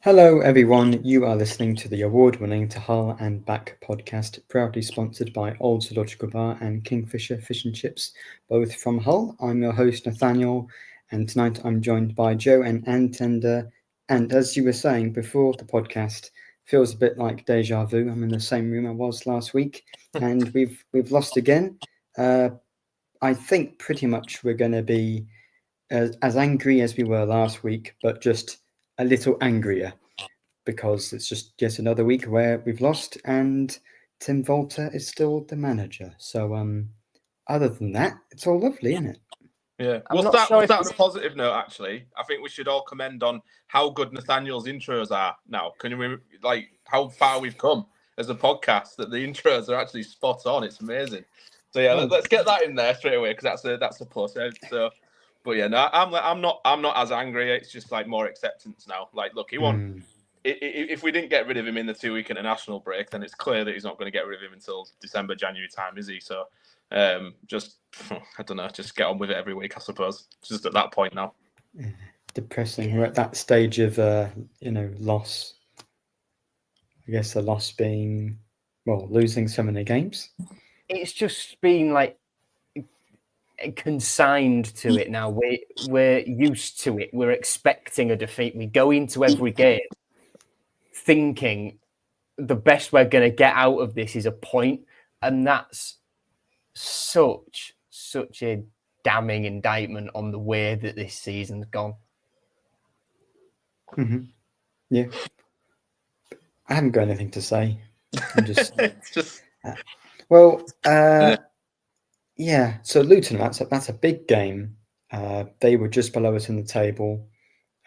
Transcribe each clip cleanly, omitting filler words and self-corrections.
Hello, everyone. You are listening to the award-winning To Hull and Back podcast, proudly sponsored by Old Zoological Bar and Kingfisher Fish and Chips, both from Hull. I'm your host, Nathaniel, and tonight I'm joined by Joe and Antender. And as you were saying before the podcast, feels a bit like deja vu. I'm in the same room I was last week, and we've lost again. I think pretty much we're going to be as angry as we were last week, but just a little angrier because it's just yet another week where we've lost and Tim Volter is still the manager. So other than that, it's all lovely, isn't it? Yeah, we'll start on a positive note. Actually, I think we should all commend on how good Nathaniel's intros are now. Can you like how far we've come as a podcast? That the intros are actually spot on. It's amazing. So yeah, let's get that in there straight away because that's a plus. So, but yeah, no, I'm not as angry. It's just like more acceptance now. Like, look, he won. If we didn't get rid of him in the 2-week international break, then it's clear that he's not going to get rid of him until December, January time, is he? So. Just I don't know, just get on with it every week, I suppose. Just at that point now. Depressing. Yeah. We're at that stage of loss. I guess the loss being losing so many games. It's just been like consigned to it now. We're used to it. We're expecting a defeat. We go into every game thinking the best we're going to get out of this is a point, and that's such a damning indictment on the way that this season's gone. Mm-hmm. Yeah, I haven't got anything to say. I'm just, yeah. So Luton, that's a big game. They were just below us in the table,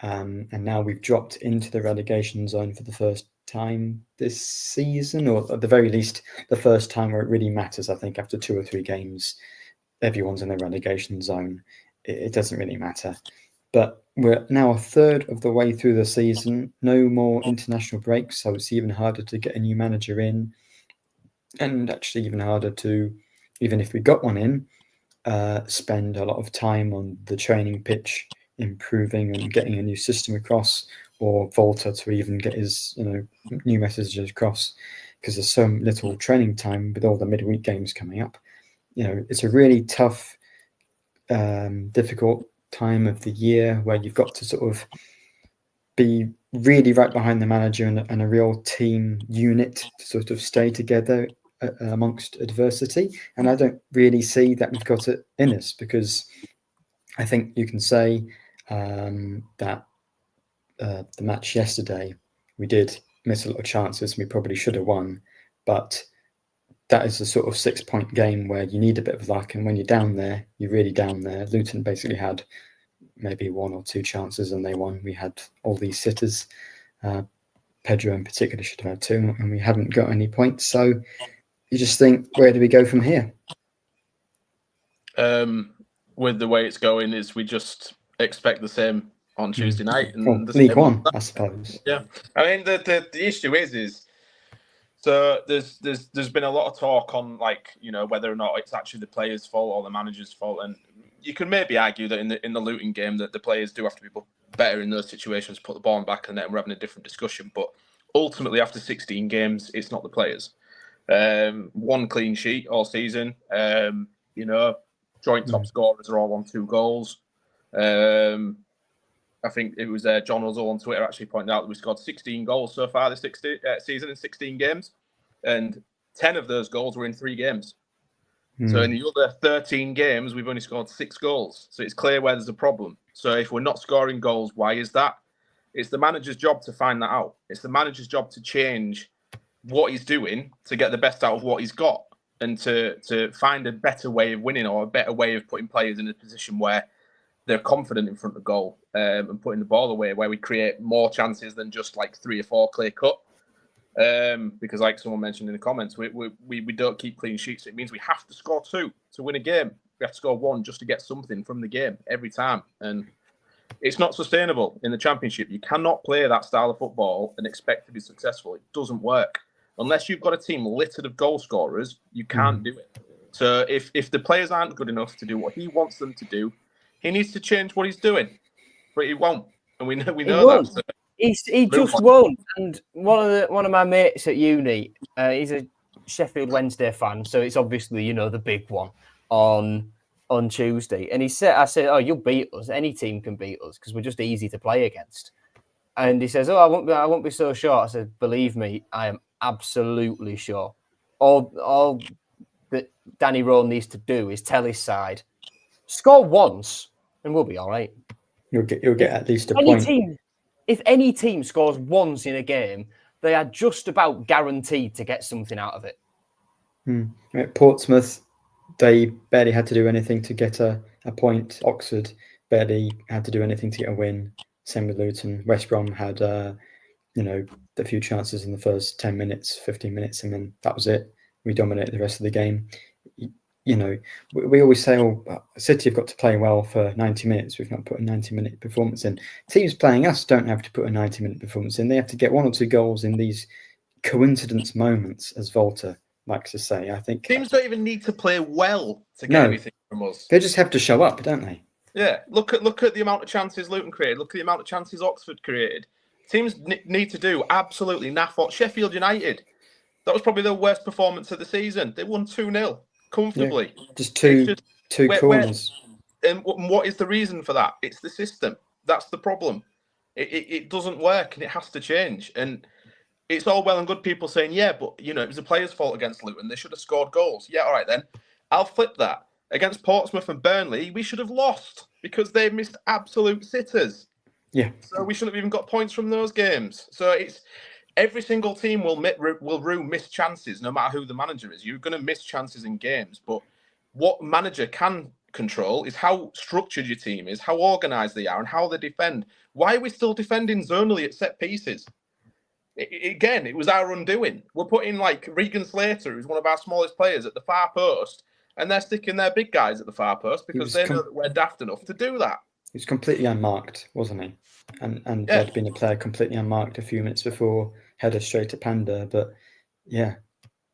and now we've dropped into the relegation zone for the first time this season, or at the very least the first time where it really matters. I think after 2 or 3 games everyone's in the relegation zone. It doesn't really matter, but we're now a third of the way through the season. No more international breaks, so it's even harder to get a new manager in, and actually even harder to, even if we got one in, spend a lot of time on the training pitch improving and getting a new system across, or Volta to even get his new messages across, because there's so little training time with all the midweek games coming up. It's a really tough, difficult time of the year where you've got to sort of be really right behind the manager and a real team unit to sort of stay together amongst adversity. And I don't really see that we've got it in us, because I think you can say that the match yesterday, we did miss a lot of chances and we probably should have won, but that is a sort of 6-point game where you need a bit of luck, and when you're down there, you're really down there. Luton basically had maybe 1 or 2 chances and they won. We had all these sitters. Pedro in particular should have had 2, and we haven't got any points. So you just think, where do we go from here? With the way it's going, is we just expect the same on Tuesday night. And League One, I suppose. Yeah, I mean the issue is so there's been a lot of talk on whether or not it's actually the players' fault or the manager's fault, and you can maybe argue that in the Luton game that the players do have to be better in those situations, put the ball in the back of the net, and we're having a different discussion. But ultimately, after 16 games, it's not the players. 1 clean sheet all season. Joint top scorers are all on 2 goals. I think it was John Russell on Twitter actually pointed out that we scored 16 goals so far this season in 16 games, and 10 of those goals were in 3 games. So in the other 13 games, we've only scored 6 goals. So it's clear where there's a problem. So if we're not scoring goals, why is that? It's the manager's job to find that out. It's the manager's job to change what he's doing to get the best out of what he's got, and to find a better way of winning, or a better way of putting players in a position where they're confident in front of goal, and putting the ball away, where we create more chances than just like 3 or 4 clear cut. Because like someone mentioned in the comments, we don't keep clean sheets. It means we have to score 2 to win a game. We have to score 1 just to get something from the game every time. And it's not sustainable in the Championship. You cannot play that style of football and expect to be successful. It doesn't work. Unless you've got a team littered of goal scorers, you can't do it. So if the players aren't good enough to do what he wants them to do, he needs to change what he's doing. But he won't. And we know that. So He just won't. And one of my mates at uni, he's a Sheffield Wednesday fan, so it's obviously the big one on Tuesday. And I said, "Oh, you'll beat us. Any team can beat us because we're just easy to play against." And he says, "Oh, I won't be so sure." I said, "Believe me, I am absolutely sure. All that Danny Rowe needs to do is tell his side, score once, and we'll be all right. You'll get at least a point. If any team scores once in a game, they are just about guaranteed to get something out of it." At Portsmouth, they barely had to do anything to get a point. Oxford barely had to do anything to get a win. Same with Luton. West Brom had a few chances in the first 10 minutes, 15 minutes, and then that was it. We dominated the rest of the game. We always say, City have got to play well for 90 minutes. We've not put a 90-minute performance in. Teams playing us don't have to put a 90-minute performance in. They have to get 1 or 2 goals in these coincidence moments, as Volta likes to say. I think teams don't even need to play well to get anything from us. They just have to show up, don't they? Yeah. Look at the amount of chances Luton created. Look at the amount of chances Oxford created. Teams need to do absolutely naff what Sheffield United. That was probably their worst performance of the season. They won 2-0 comfortably. Yeah, just two corners. And what is the reason for that? It's the system. That's the problem. It doesn't work and it has to change. And it's all well and good people saying, yeah, but it was the players' fault against Luton. They should have scored goals. Yeah, all right then. I'll flip that. Against Portsmouth and Burnley, we should have lost because they missed absolute sitters. Yeah. So we shouldn't have even got points from those games. So it's every single team will rue missed chances, no matter who the manager is. You're going to miss chances in games, but what manager can control is how structured your team is, how organised they are, and how they defend. Why are we still defending zonally at set pieces? It was our undoing. We're putting like Regan Slater, who's one of our smallest players, at the far post, and they're sticking their big guys at the far post because they know that we're daft enough to do that. He was completely unmarked, wasn't he? And there'd been a player completely unmarked a few minutes before, header straight at Panda. But yeah,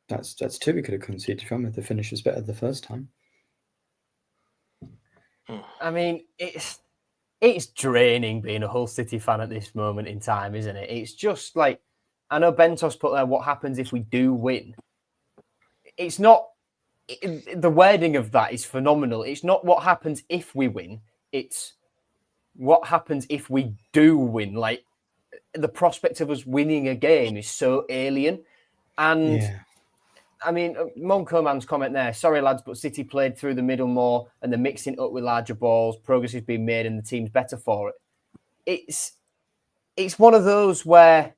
that's 2 we could have conceded from if the finish was better the first time. I mean, it's draining being a Hull City fan at this moment in time, isn't it? It's just like, I know Bentos put there, what happens if we do win? It's not, the wording of that is phenomenal. It's not what happens if we win. It's what happens if we do win. Like, the prospect of us winning a game is so alien. And I mean, Monco Man's comment there, sorry lads, but City played through the middle more and they're mixing up with larger balls. Progress is being made and the team's better for it. It's one of those where,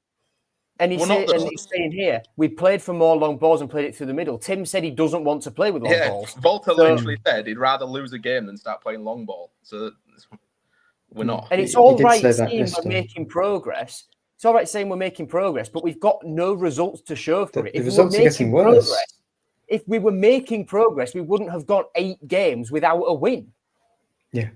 and he's saying here, we played for more long balls and played it through the middle. Tim said he doesn't want to play with long balls. Volta literally said he'd rather lose a game than start playing long ball. So we're not. And it's all right saying we're making progress. It's all right saying we're making progress, but we've got no results to show for it. The results are getting worse. If we were making progress, we wouldn't have got 8 games without a win. Yeah.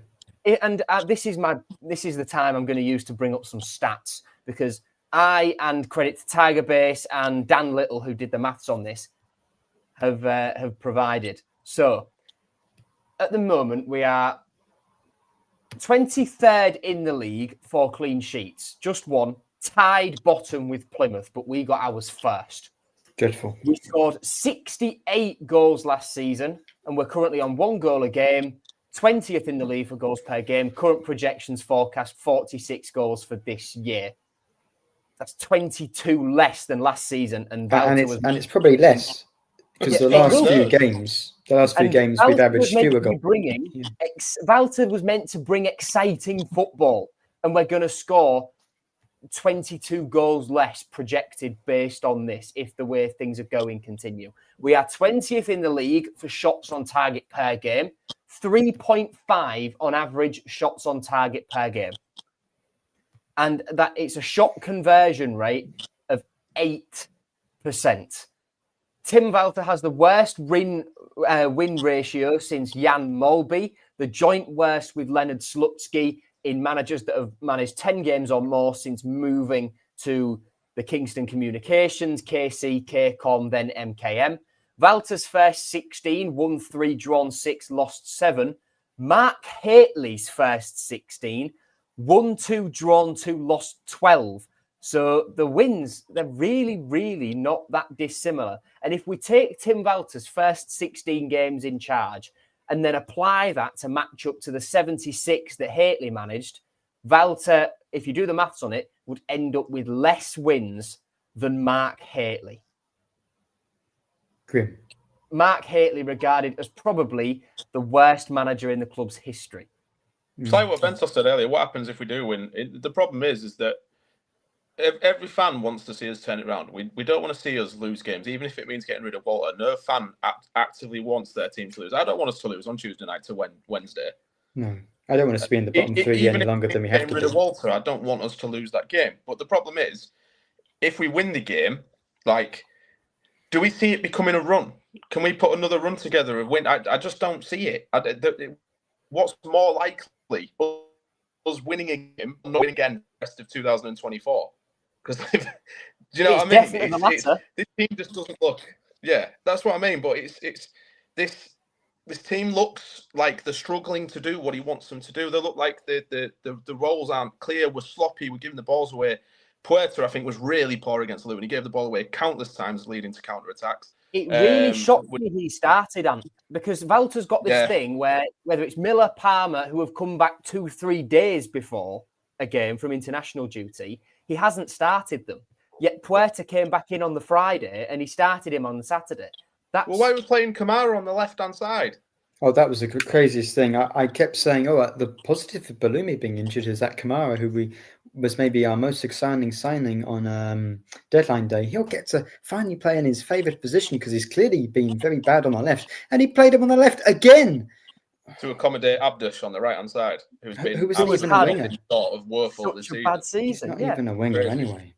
And this is the time I'm going to use to bring up some stats, because I, and credit to Tiger Base and Dan Little, who did the maths on this, have provided. So at the moment, we are 23rd in the league for clean sheets, just one, tied bottom with Plymouth, but we got ours first. Dreadful. We scored 68 goals last season, and we're currently on 1 goal a game, 20th in the league for goals per game. Current projections forecast 46 goals for this year. That's 22 less than last season, and it's probably less because the last few games we've averaged fewer goals. Walter was meant to bring exciting football, and we're going to score 22 goals less projected based on this if the way things are going continue. We are 20th in the league for shots on target per game, 3.5 on average shots on target per game. And that it's a shot conversion rate of 8%. Tim Walter has the worst win ratio since Jan Molby, the joint worst with Leonard Slutsky in managers that have managed 10 games or more since moving to the Kingston Communications, KC, KCOM, then MKM. Walter's first 16, won 3, drawn 6, lost 7. Mark Haitley's first 16, won 2, drawn 2, lost 12. So the wins, they're really, really not that dissimilar. And if we take Tim Walter's first 16 games in charge and then apply that to match up to the 76 that Hateley managed, Walter, if you do the maths on it, would end up with less wins than Mark Hateley. Grim. Mark Hateley regarded as probably the worst manager in the club's history. It's like what Bentos said earlier. What happens if we do win? The problem is that every fan wants to see us turn it around. We don't want to see us lose games, even if it means getting rid of Walter. No fan actively wants their team to lose. I don't want us to lose on Tuesday night to Wednesday. No, I don't want us to be in the bottom three any longer than we have to. Getting rid of Walter, I don't want us to lose that game. But the problem is, if we win the game, like, do we see it becoming a run? Can we put another run together and win? I just don't see it. What's more likely? Us winning a game, not winning again the rest of 2024? Because do you know what I mean? This team just doesn't look. Yeah, that's what I mean. But it's this team looks like they're struggling to do what he wants them to do. They look like the roles aren't clear. We're sloppy. We're giving the balls away. Puerta, I think, was really poor against Luton. He gave the ball away countless times, leading to counter-attacks. It really shocked me he started, because Walter's got this thing where whether it's Miller, Palmer, who have come back 2-3 days before a game from international duty, he hasn't started them. Yet Puerta came back in on the Friday and he started him on the Saturday. Well, why are we playing Kamara on the left-hand side? Oh, that was the craziest thing. I kept saying, the positive for Balumi being injured is that Kamara, who was maybe our most exciting signing on deadline day. He'll get to finally play in his favoured position because he's clearly been very bad on the left. And he played him on the left again. To accommodate Abdush on the right-hand side, who wasn't even a winger. Sort of woeful this season. Bad season. Not even a winger anyway.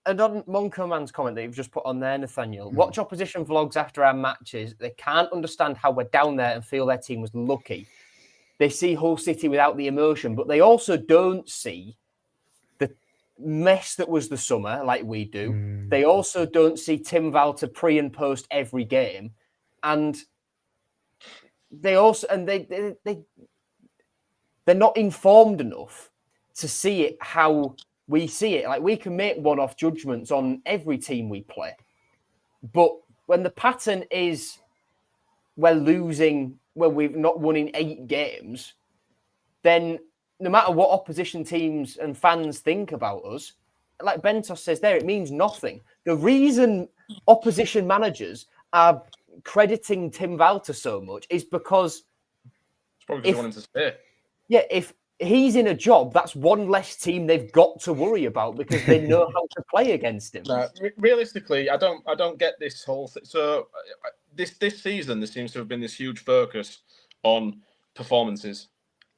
And on Monco Man's comment that you've just put on there, Nathaniel, watch opposition vlogs after our matches. They can't understand how we're down there and feel their team was lucky. They see Hull City without the emotion, but they also don't see the mess that was the summer like we do. They also don't see Tim Walter pre and post every game. And they're not informed enough to see it how we see it. Like, we can make one-off judgments on every team we play. But when the pattern is we're losing, when we've not won in 8 games, then no matter what opposition teams and fans think about us, like Bentos says there, it means nothing. The reason opposition managers are crediting Tim Walter so much is because it's probably because they want him to stay. Yeah, if he's in a job, that's one less team they've got to worry about because they know how to play against him. No, realistically, I don't get this whole thing. So this season, there seems to have been this huge focus on performances.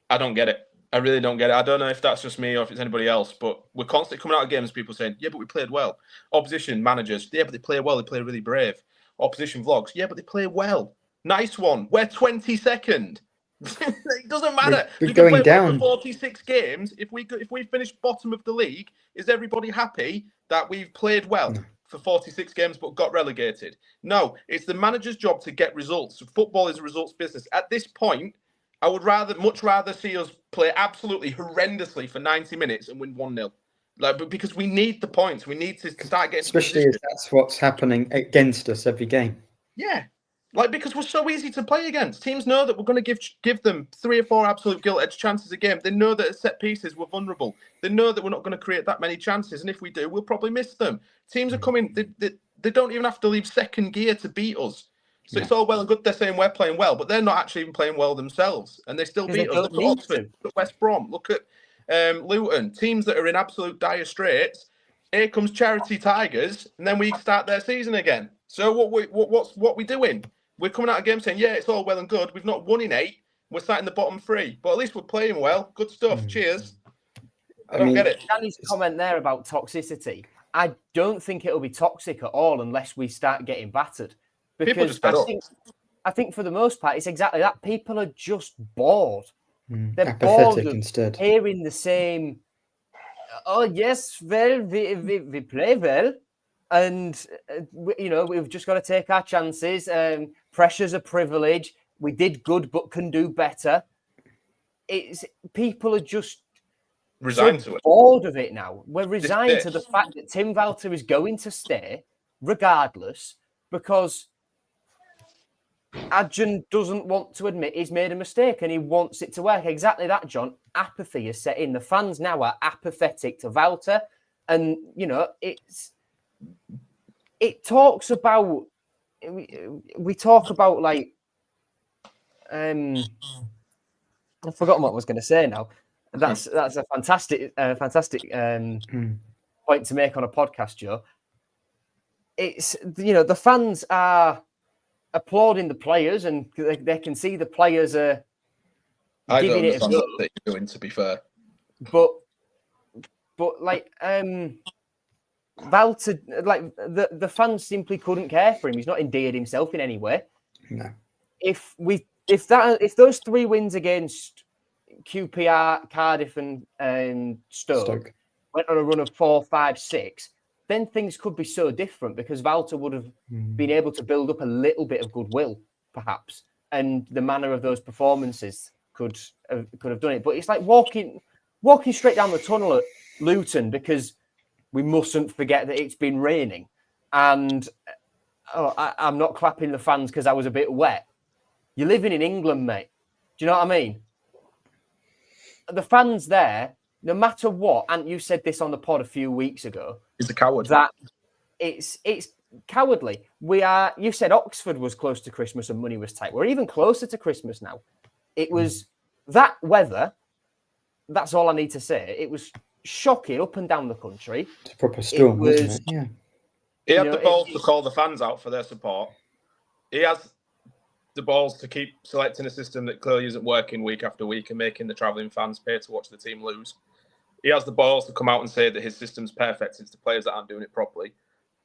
I don't get it. I really don't get it. I don't know if that's just me or if it's anybody else, but we're constantly coming out of games, people saying, yeah, but we played well. Opposition managers, yeah, but they play well. They play really brave. Opposition vlogs, yeah, but they play well. Nice one. We're 22nd. It doesn't matter. We're going down. For 46 games. If we finish bottom of the league, is everybody happy that we've played well for 46 games but got relegated? No, it's the manager's job to get results. Football is a results business. At this point, I would much rather see us play absolutely horrendously for 90 minutes and win 1-0. Because we need the points. We need to start getting. Especially if that's what's happening against us every game. Yeah. Because we're so easy to play against. Teams know that we're going to give them 3 or 4 absolute gilt-edged chances a game. They know that at set pieces we're vulnerable. They know that we're not going to create that many chances, and if we do, we'll probably miss them. Teams are coming. They don't even have to leave second gear to beat us. So it's all well and good they're saying we're playing well, but they're not actually even playing well themselves, and they still beat us. Look at Oxford, look at West Brom, look at Luton. Teams that are in absolute dire straits. Here comes Charity Tigers, and then we start their season again. So what we doing? We're coming out of games saying, yeah, it's all well and good. We've not won in 8. We're sat in the bottom 3. But at least we're playing well. Good stuff. Cheers. I don't get it. Danny's comment there about toxicity, I don't think it'll be toxic at all unless we start getting battered. Because I think for the most part, it's exactly that. People are just bored. They're bored of hearing the same, oh, yes, well, we play well. And, we've just got to take our chances. Pressure's a privilege. We did good, but can do better. People are just resigned to it. Bored of it now. We're resigned to the fact that Tim Walter is going to stay regardless, because Adjan doesn't want to admit he's made a mistake and he wants it to work. Exactly that, John. Apathy is set in. The fans now are apathetic to Walter. And, you know, it talks about, we talk about like, I've forgotten what I was going to say now. That's a fantastic point to make on a podcast, Joe. It's, you know, the fans are applauding the players and they can see the players are giving it a go. That you're doing, to be fair. But like, Walter, like the fans simply couldn't care for him. He's not endeared himself in any way. No. If those 3 wins against QPR, Cardiff, and Stoke went on a run of 4, 5, 6, then things could be so different, because Walter would have been able to build up a little bit of goodwill, perhaps, and the manner of those performances could have done it. But it's like walking straight down the tunnel at Luton, because we mustn't forget that it's been raining, and I'm not clapping the fans because I was a bit wet. You're living in England, mate. Do you know what I mean? The fans there, no matter what, and you said this on the pod a few weeks ago, he's a coward. That it's cowardly. You said Oxford was close to Christmas and money was tight. We're even closer to Christmas now. It was that weather. That's all I need to say. It was shocking up and down the country. It's a proper storm, wasn't it? Yeah. He had the balls to call the fans out for their support. He has the balls to keep selecting a system that clearly isn't working week after week and making the travelling fans pay to watch the team lose. He has the balls to come out and say that his system's perfect. It's the players that aren't doing it properly.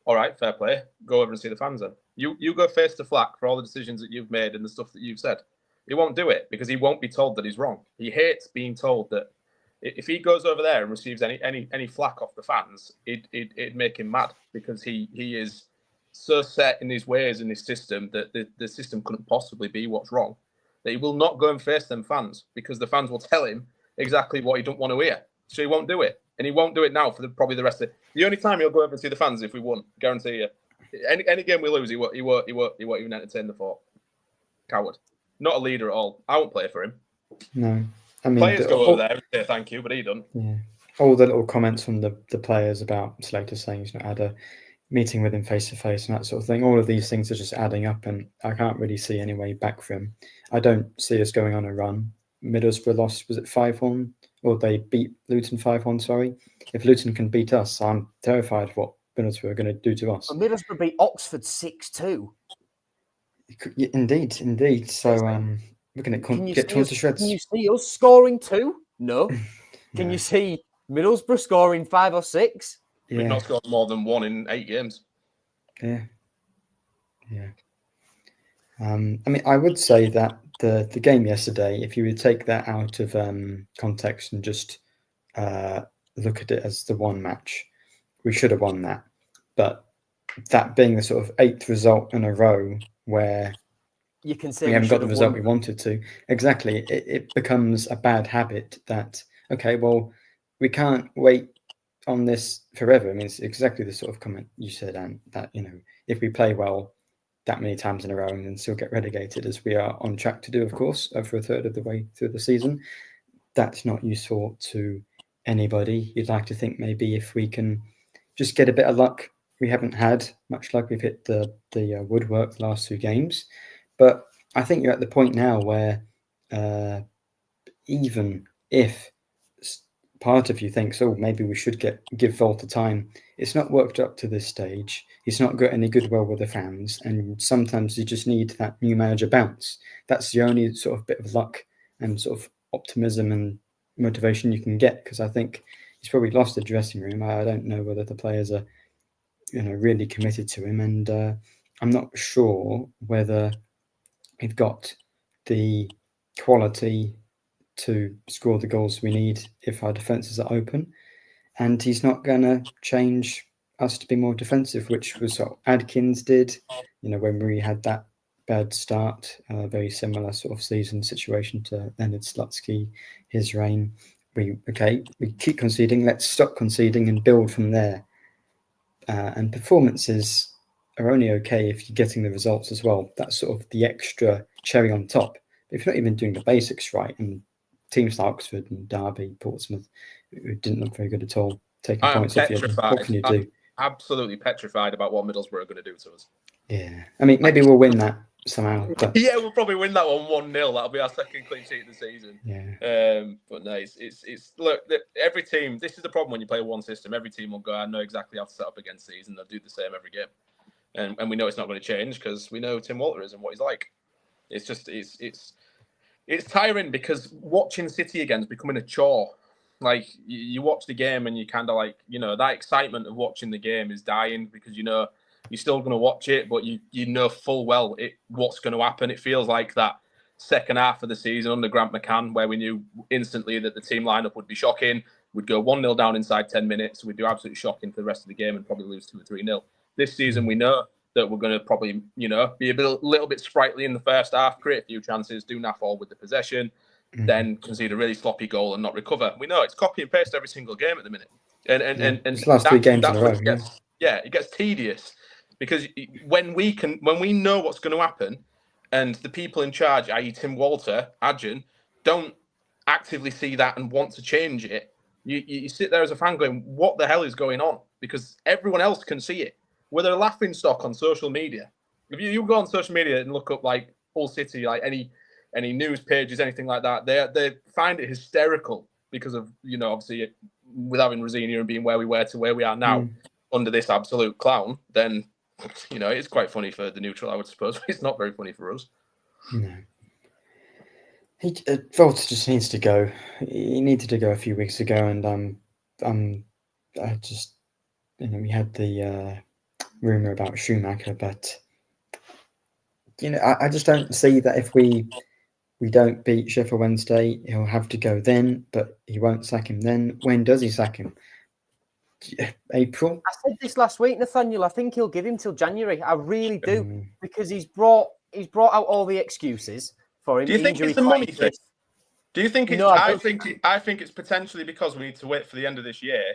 All right, fair play. Go over and see the fans then. You go face to flak for all the decisions that you've made and the stuff that you've said. He won't do it because he won't be told that he's wrong. He hates being told that. If he goes over there and receives any flack off the fans, it'd make him mad, because he is so set in his ways and his system that the system couldn't possibly be what's wrong. That he will not go and face them fans, because the fans will tell him exactly what he don't want to hear. So he won't do it, and he won't do it now for probably the rest of it. The only time he'll go over and see the fans if we won, guarantee you. Any game we lose, he won't even entertain the thought. Coward, not a leader at all. I won't play for him. No. I mean, players go over there and say thank you, but he doesn't. Yeah, all the little comments from the players about Slater saying he's not had a meeting with him face to face and that sort of thing. All of these things are just adding up, and I can't really see any way back for him. I don't see us going on a run. Middlesbrough lost, was it 5-1? Or they beat Luton 5-1, sorry. If Luton can beat us, I'm terrified of what Middlesbrough are going to do to us. Well, Middlesbrough beat Oxford 6-2. Indeed. So we're going to get torn to shreds. Can you see us scoring 2? No. Can you see Middlesbrough scoring 5 or 6? Yeah. We've not scored more than 1 in 8 games. Yeah. I mean, I would say that the game yesterday, if you would take that out of context and just look at it as the one match, we should have won that. But that being the sort of 8th result in a row where you can say we haven't got the result we wanted to, exactly, it becomes a bad habit that, okay, well, we can't wait on this forever. I mean, it's exactly the sort of comment you said, and that, you know, if we play well that many times in a row and then still get relegated, as we are on track to do, of course, over a third of the way through the season, that's not useful to anybody. You'd like to think maybe if we can just get a bit of luck. We haven't had much luck. We've hit the woodwork the last 2 games. But I think you're at the point now where even if part of you thinks, oh, maybe we should give Volta time, it's not worked up to this stage. He's not got any goodwill with the fans, and sometimes you just need that new manager bounce. That's the only sort of bit of luck and sort of optimism and motivation you can get, because I think he's probably lost the dressing room. I don't know whether the players are, you know, really committed to him, and I'm not sure whether we've got the quality to score the goals we need if our defences are open. And he's not going to change us to be more defensive, which was what Adkins did, you know, when we had that bad start, very similar sort of season situation to Leonard Slutsky, his reign. we keep conceding. Let's stop conceding and build from there. And performances are only okay if you're getting the results as well. That's sort of the extra cherry on top. If you're not even doing the basics right, and teams like Oxford and Derby, Portsmouth, who didn't look very good at all, taking points off you, what can you do? I'm absolutely petrified about what Middlesbrough are going to do to us. Yeah, I mean, maybe we'll win that somehow. But yeah, we'll probably win that one 1-0. That'll be our second clean sheet of the season. Yeah. But no, it's look, every team. This is the problem when you play one system. Every team will go, I know exactly how to set up against these, and they'll do the same every game. And we know it's not going to change because we know Tim Walter is and what he's like. It's just it's tiring because watching City again is becoming a chore. Like you watch the game and you kind of like, that excitement of watching the game is dying because you're still going to watch it, but you know full well what's going to happen. It feels like that second half of the season under Grant McCann where we knew instantly that the team lineup would be shocking. We'd go 1-0 down inside 10 minutes. We'd do absolutely shocking for the rest of the game and probably lose 2 or 3-0. This season, we know that we're going to probably, be a little bit sprightly in the first half, create a few chances, do naff all with the possession, then concede a really sloppy goal and not recover. We know it's copy and paste every single game at the minute. And it's last 3 games in a row. It gets tedious because when we know what's going to happen and the people in charge, i.e. Tim Walter, Adjan, don't actively see that and want to change it, you sit there as a fan going, what the hell is going on? Because everyone else can see it. We're the laughing stock on social media. If you go on social media and look up like Hull City, like any news pages, anything like that, they find it hysterical because of, obviously with having Rosenior and being where we were to where we are now under this absolute clown, then, it's quite funny for the neutral, I would suppose. It's not very funny for us. No. Walter just needs to go. He needed to go a few weeks ago, and I just, we had the rumor about Schumacher, but I just don't see that if we don't beat Sheffield Wednesday, he'll have to go then, but he won't sack him then. When does he sack him? April? I said this last week, Nathaniel. I think he'll give him till January. I really do, because he's brought out all the excuses for him. Do you think it's the money thing? Do you think it's? No, I think it's potentially because we need to wait for the end of this year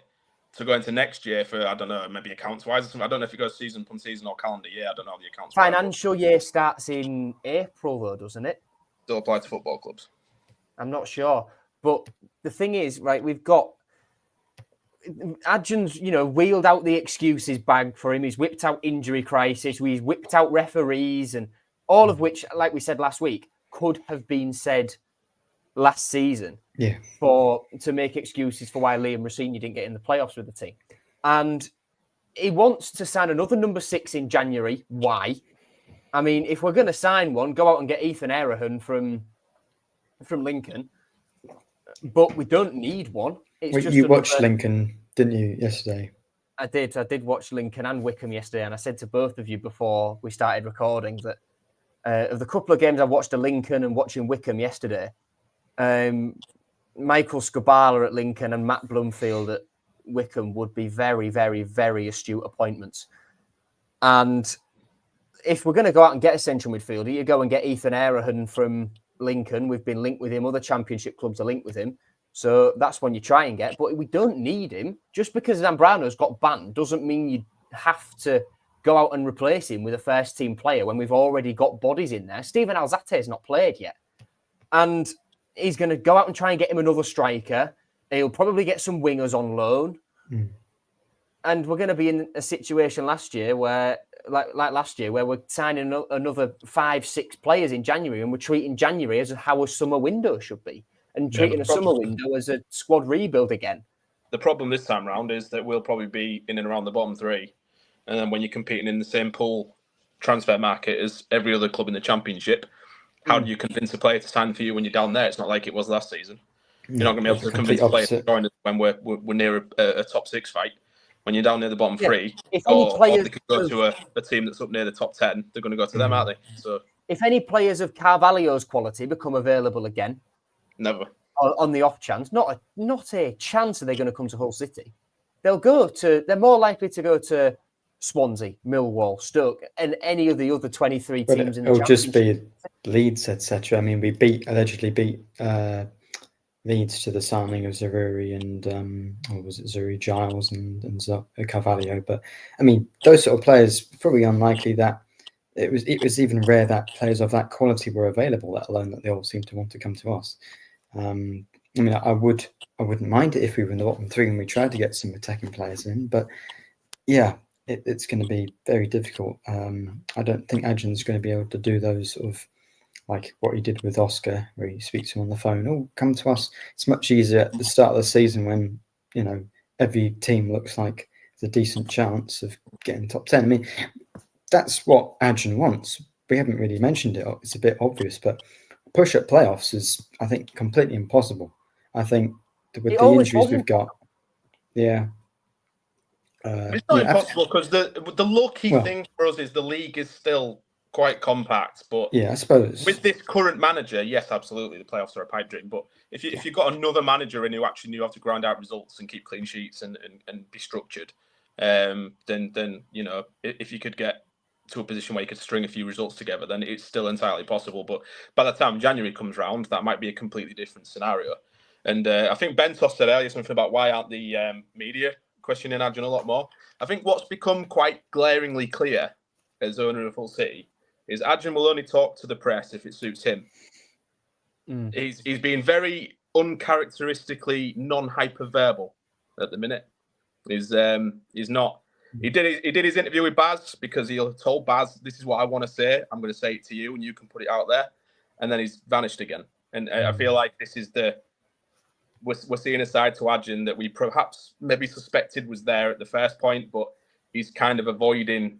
to go into next year for, I don't know, maybe accounts wise or something. I don't know if it goes season upon season or calendar year. I don't know the accounts. Financial year starts in April though, doesn't it? Still apply to football clubs. I'm not sure, but the thing is, right? We've got Adjan's, wheeled out the excuses bag for him. He's whipped out injury crisis. He's whipped out referees, and all of which, like we said last week, could have been said last season. Yeah. To make excuses for why Liam Rosenior didn't get in the playoffs with the team, and he wants to sign another number 6 in January. Why? I mean, if we're going to sign one, go out and get Ethan Erahan from Lincoln. But we don't need one. You watched Lincoln, didn't you, yesterday? I did. I did watch Lincoln and Wickham yesterday, and I said to both of you before we started recording that of the couple of games I watched at Lincoln and watching Wickham yesterday, Michael Scabala at Lincoln and Matt Blumfield at Wickham would be very, very, very astute appointments. And if we're going to go out and get a central midfielder, you go and get Ethan Erahan from Lincoln. We've been linked with him. Other championship clubs are linked with him. So that's one you try and get. But we don't need him. Just because Zambrano's got banned doesn't mean you have to go out and replace him with a first-team player when we've already got bodies in there. Stephen Alzate's not played yet. And he's going to go out and try and get him another striker. He'll probably get some wingers on loan. And we're going to be in a situation last year where, like last year, where we're signing another 5-6 players in January, and we're treating January as how a summer window should be, and treating a summer window as a squad rebuild again. The problem this time round is that we'll probably be in and around the bottom 3, and then when you're competing in the same pool transfer market as every other club in the Championship, how do you convince a player to sign for you when you're down there? It's not like it was last season. You're not going to be able to convince a player to join us when we're near a top 6 fight. When you're down near the bottom 3, or they could go to a team that's up near the top 10, they're going to go to them, aren't they? So, if any players of Carvalho's quality become available again, never on the off chance, not a chance are they going to come to Hull City. They're more likely to go to Swansea, Millwall, Stoke, and any of the other 23 teams in the Championship. It'll just be Leeds, etc. I mean, we allegedly beat leads to the signing of Zaruri and or was it Zuri Giles and Carvalho? But I mean, those sort of players, probably unlikely that it was even rare that players of that quality were available, let alone that they all seem to want to come to us. I mean, I wouldn't mind it if we were in the bottom three and we tried to get some attacking players in, but yeah, it's going to be very difficult. I don't think Adrian's going to be able to do those sort of like what he did with Oscar, where he speaks to him on the phone. Oh, come to us. It's much easier at the start of the season when, you know, every team looks like there's a decent chance of getting top 10. I mean, that's what Adrian wants. We haven't really mentioned it. It's a bit obvious, but push at playoffs is, I think, completely impossible. I think with the injuries we've got, yeah. It's not impossible because the lucky thing for us is the league is still quite compact. But yeah, I suppose with this current manager, yes, absolutely, the playoffs are a pipe dream. But if you've got another manager and who actually knew how to grind out results and keep clean sheets and be structured, then you know, if you could get to a position where you could string a few results together, then it's still entirely possible. But by the time January comes round, that might be a completely different scenario. And I think Bentos said earlier something about why aren't the media questioning Adrian a lot more. I think what's become quite glaringly clear as owner of Hull City is Adrian will only talk to the press if it suits him. He's being very uncharacteristically non-hyperverbal at the minute. He's not. He did his interview with Baz because he told Baz, "This is what I want to say. I'm going to say it to you, and you can put it out there." And then he's vanished again. And I feel like this is we're seeing a side to Adrian that we perhaps maybe suspected was there at the first point, but he's kind of avoiding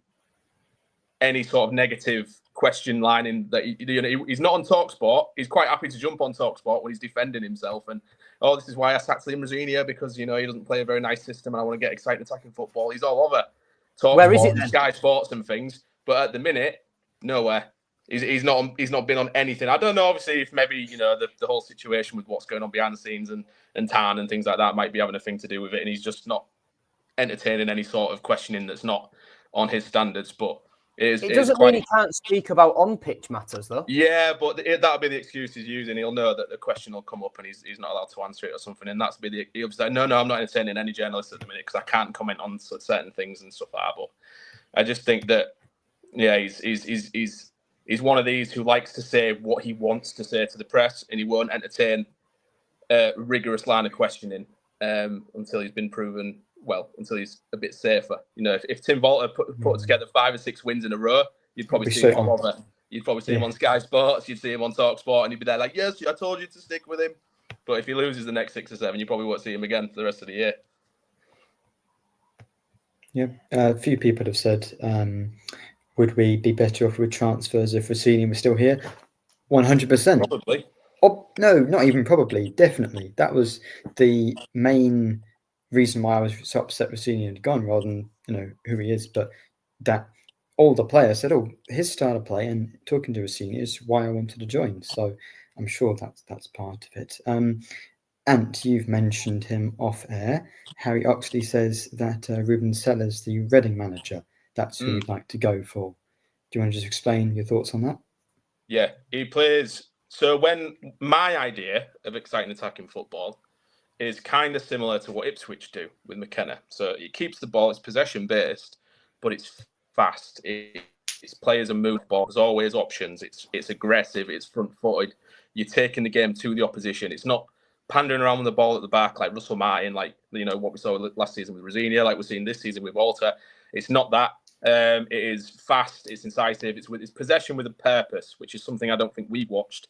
any sort of negative question lining that he's not on TalkSport. He's quite happy to jump on TalkSport when he's defending himself and this is why I sacked Liam Rosenia because he doesn't play a very nice system and I want to get excited attacking football. He's all over TalkSport, where is it then? Sky Sports and things, but at the minute, nowhere. He's not been on anything. I don't know, obviously, if maybe the whole situation with what's going on behind the scenes and Tan and things like that might be having a thing to do with it, and he's just not entertaining any sort of questioning that's not on his standards. But it doesn't mean he can't speak about on-pitch matters, though. Yeah, but that'll be the excuse he's using. He'll know that the question will come up and he's not allowed to answer it or something, and that's he'll say, no, I'm not entertaining any journalists at the minute because I can't comment on certain things and stuff like that. But I just think that he's one of these who likes to say what he wants to say to the press, and he won't entertain a rigorous line of questioning until he's been proven until he's a bit safer. If Tim Volter put together 5 or 6 wins in a row, you'd probably see him all over. You'd probably see him on Sky Sports, you'd see him on TalkSport, and he'd be there like, yes, I told you to stick with him. But if he loses the next 6 or 7, you probably won't see him again for the rest of the year. Yeah, a few people have said, would we be better off with transfers if Rossini was still here? 100%. Probably. Oh, no, not even probably. Definitely. That was the main reason why I was so upset Rossini had gone rather than, who he is. But that all the players said, his style of play and talking to Rossini is why I wanted to join. So I'm sure that's part of it. And you've mentioned him off air. Harry Oxley says that Ruben Sellers, the Reading manager, that's who he'd like to go for. Do you want to just explain your thoughts on that? Yeah, he plays. So when my idea of exciting attacking football is kind of similar to what Ipswich do with McKenna. So it keeps the ball, it's possession based, but it's fast. It's players and move ball. There's always options. It's aggressive. It's front footed. You're taking the game to the opposition. It's not pandering around with the ball at the back like Russell Martin, like what we saw last season with Rosenia, like we're seeing this season with Walter. It's not that. It is fast. It's incisive. It's possession with a purpose, which is something I don't think we've watched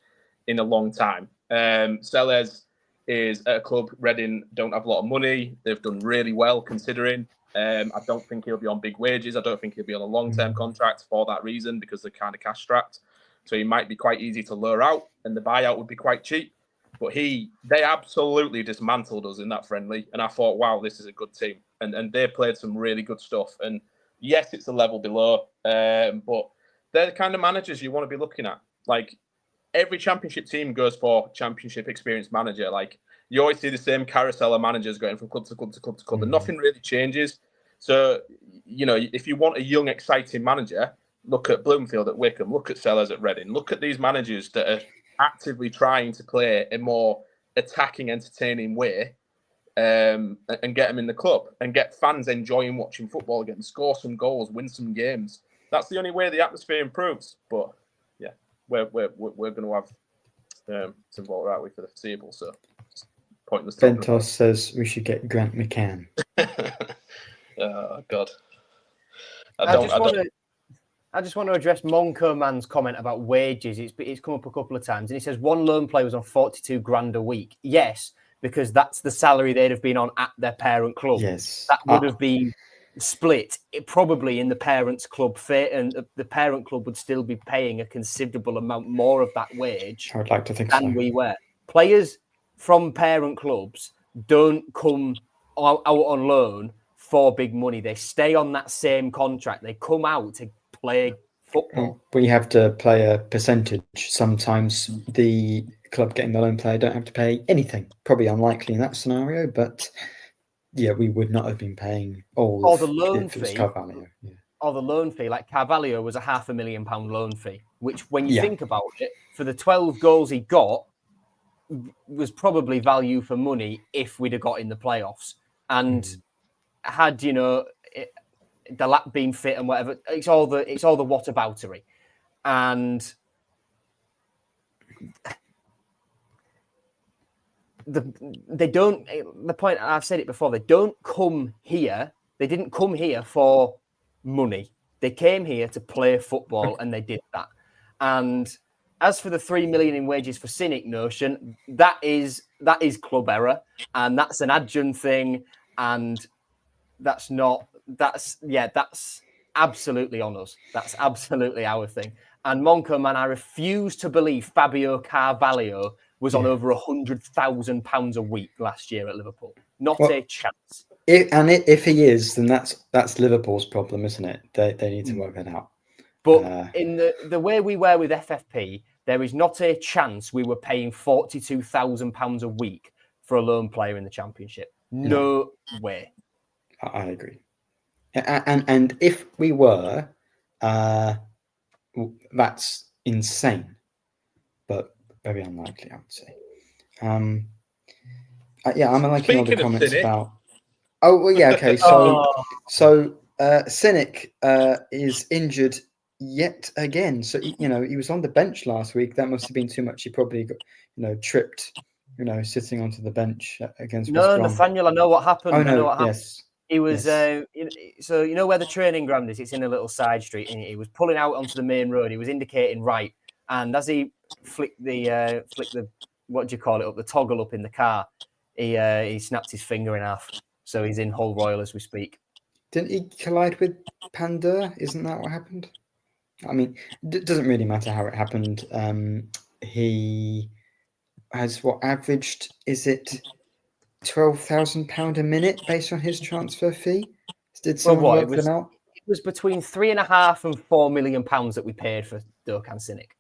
in a long time. Sellers is at a club. Reading don't have a lot of money. They've done really well considering. I don't think he'll be on big wages. I don't think he'll be on a long-term contract for that reason because they're kind of cash-strapped. So he might be quite easy to lure out, and the buyout would be quite cheap. But they absolutely dismantled us in that friendly, and I thought, wow, this is a good team. And they played some really good stuff. And yes, it's a level below, but they're the kind of managers you want to be looking at. Like, every championship team goes for championship experienced manager. Like, you always see the same carousel of managers going from club to club to club to club, and nothing really changes. So, if you want a young, exciting manager, look at Bloomfield at Wickham, look at Sellers at Reading, look at these managers that are actively trying to play a more attacking, entertaining way, and get them in the club and get fans enjoying watching football again, score some goals, win some games. That's the only way the atmosphere improves. But yeah, we're going to have some vote, aren't we, for the foreseeable? So it's pointless talking about. Ventos says we should get Grant McCann. Oh God. I just want to address Monco Man's comment about wages. It's come up a couple of times, and he says one loan player was on 42 grand a week. Yes, because that's the salary they'd have been on at their parent club. Yes, that would have been split probably in the parents' club, and the parent club would still be paying a considerable amount more of that wage. I would like to think than so. we were. Players from parent clubs don't come out on loan for big money. They stay on that same contract. They come out to play football. We have to play a percentage. Sometimes the club getting the loan player don't have to pay anything. Probably unlikely in that scenario, but yeah, we would not have been paying all or of the loan if it was fee. Carvalho. Yeah. Or the loan fee, like Carvalho was a £500,000 loan fee, which when you Yeah. think about it, for the 12 goals he got, was probably value for money if we'd have got in the playoffs. And had, the lap been fit and whatever, it's all the whataboutery. And the point, I've said it before, they don't come here. They didn't come here for money. They came here to play football, and they did that. And as for the 3 million in wages for Cynic notion, that is club error, and that's an adjunct thing, and that's absolutely on us. That's absolutely our thing. And Monco, man, I refuse to believe Fabio Carvalho was on over £100,000 a week last year at Liverpool. Not a chance. If he is, then that's Liverpool's problem, isn't it? They need to work that out. But in the way we were with FFP, there is not a chance we were paying £42,000 a week for a loan player in the Championship. No way. I agree. And if we were, that's insane, but very unlikely, I would say. I'm liking all the comments about. Oh well, yeah, okay. So Cynic is injured yet again. So he was on the bench last week. That must have been too much. He probably got tripped. Sitting onto the bench against. No, Nathaniel, I know what happened. Oh no, I know what happened. yes. He was so where the training ground is. It's in a little side street, and he was pulling out onto the main road. He was indicating right, and as he flicked the what do you call it up, the toggle up in the car, he snapped his finger in half. So he's in Hull Royal as we speak. Didn't he collide with Pandur? Isn't that what happened? I mean, it doesn't really matter how it happened. He has averaged? Is it £12,000 a minute based on his transfer fee? Did someone work that out? It was between £3.5 and £4 million that we paid for Dokan Cynic.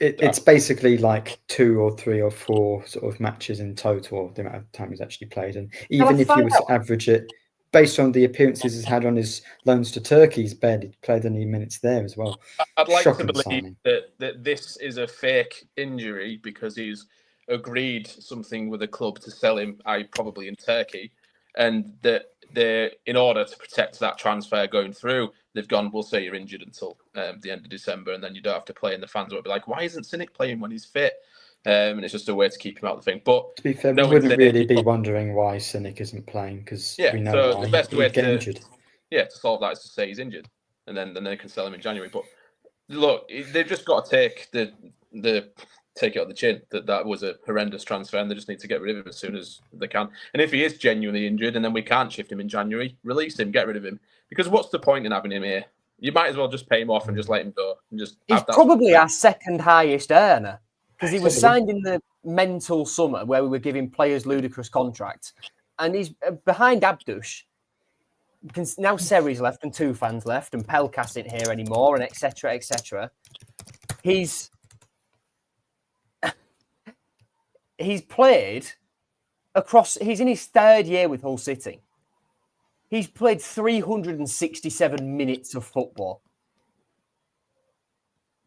It's basically like 2 or 3 or 4 sort of matches in total, the amount of time he's actually played. And even if you were to average it based on the appearances he's had on his loans to Turkey, he's barely played any minutes there as well. I'd like to believe that this is a fake injury because he's agreed something with a club to sell him, probably in Turkey, and that they're, in order to protect that transfer going through, they've gone, we'll say you're injured until the end of December, and then you don't have to play, and the fans will be like, why isn't Cynic playing when he's fit? And it's just a way to keep him out of the thing. But to be fair, we wouldn't really be wondering why Cynic isn't playing, because we know why. The best way get injured. To solve that is to say he's injured, and then they can sell him in January. But look, they've just got to take take it on the chin that was a horrendous transfer, and they just need to get rid of him as soon as they can. And if he is genuinely injured, and then we can't shift him in January, release him, get rid of him. Because what's the point in having him here? You might as well just pay him off and just let him go. And just he's probably our second highest earner, because he was signed in the mental summer where we were giving players ludicrous contracts, and he's behind Abdush. Now Seri's left and Tufan's left, and Pelkas isn't here anymore, and etc. etc. He's played across. He's in his third year with Hull City. He's played 367 minutes of football.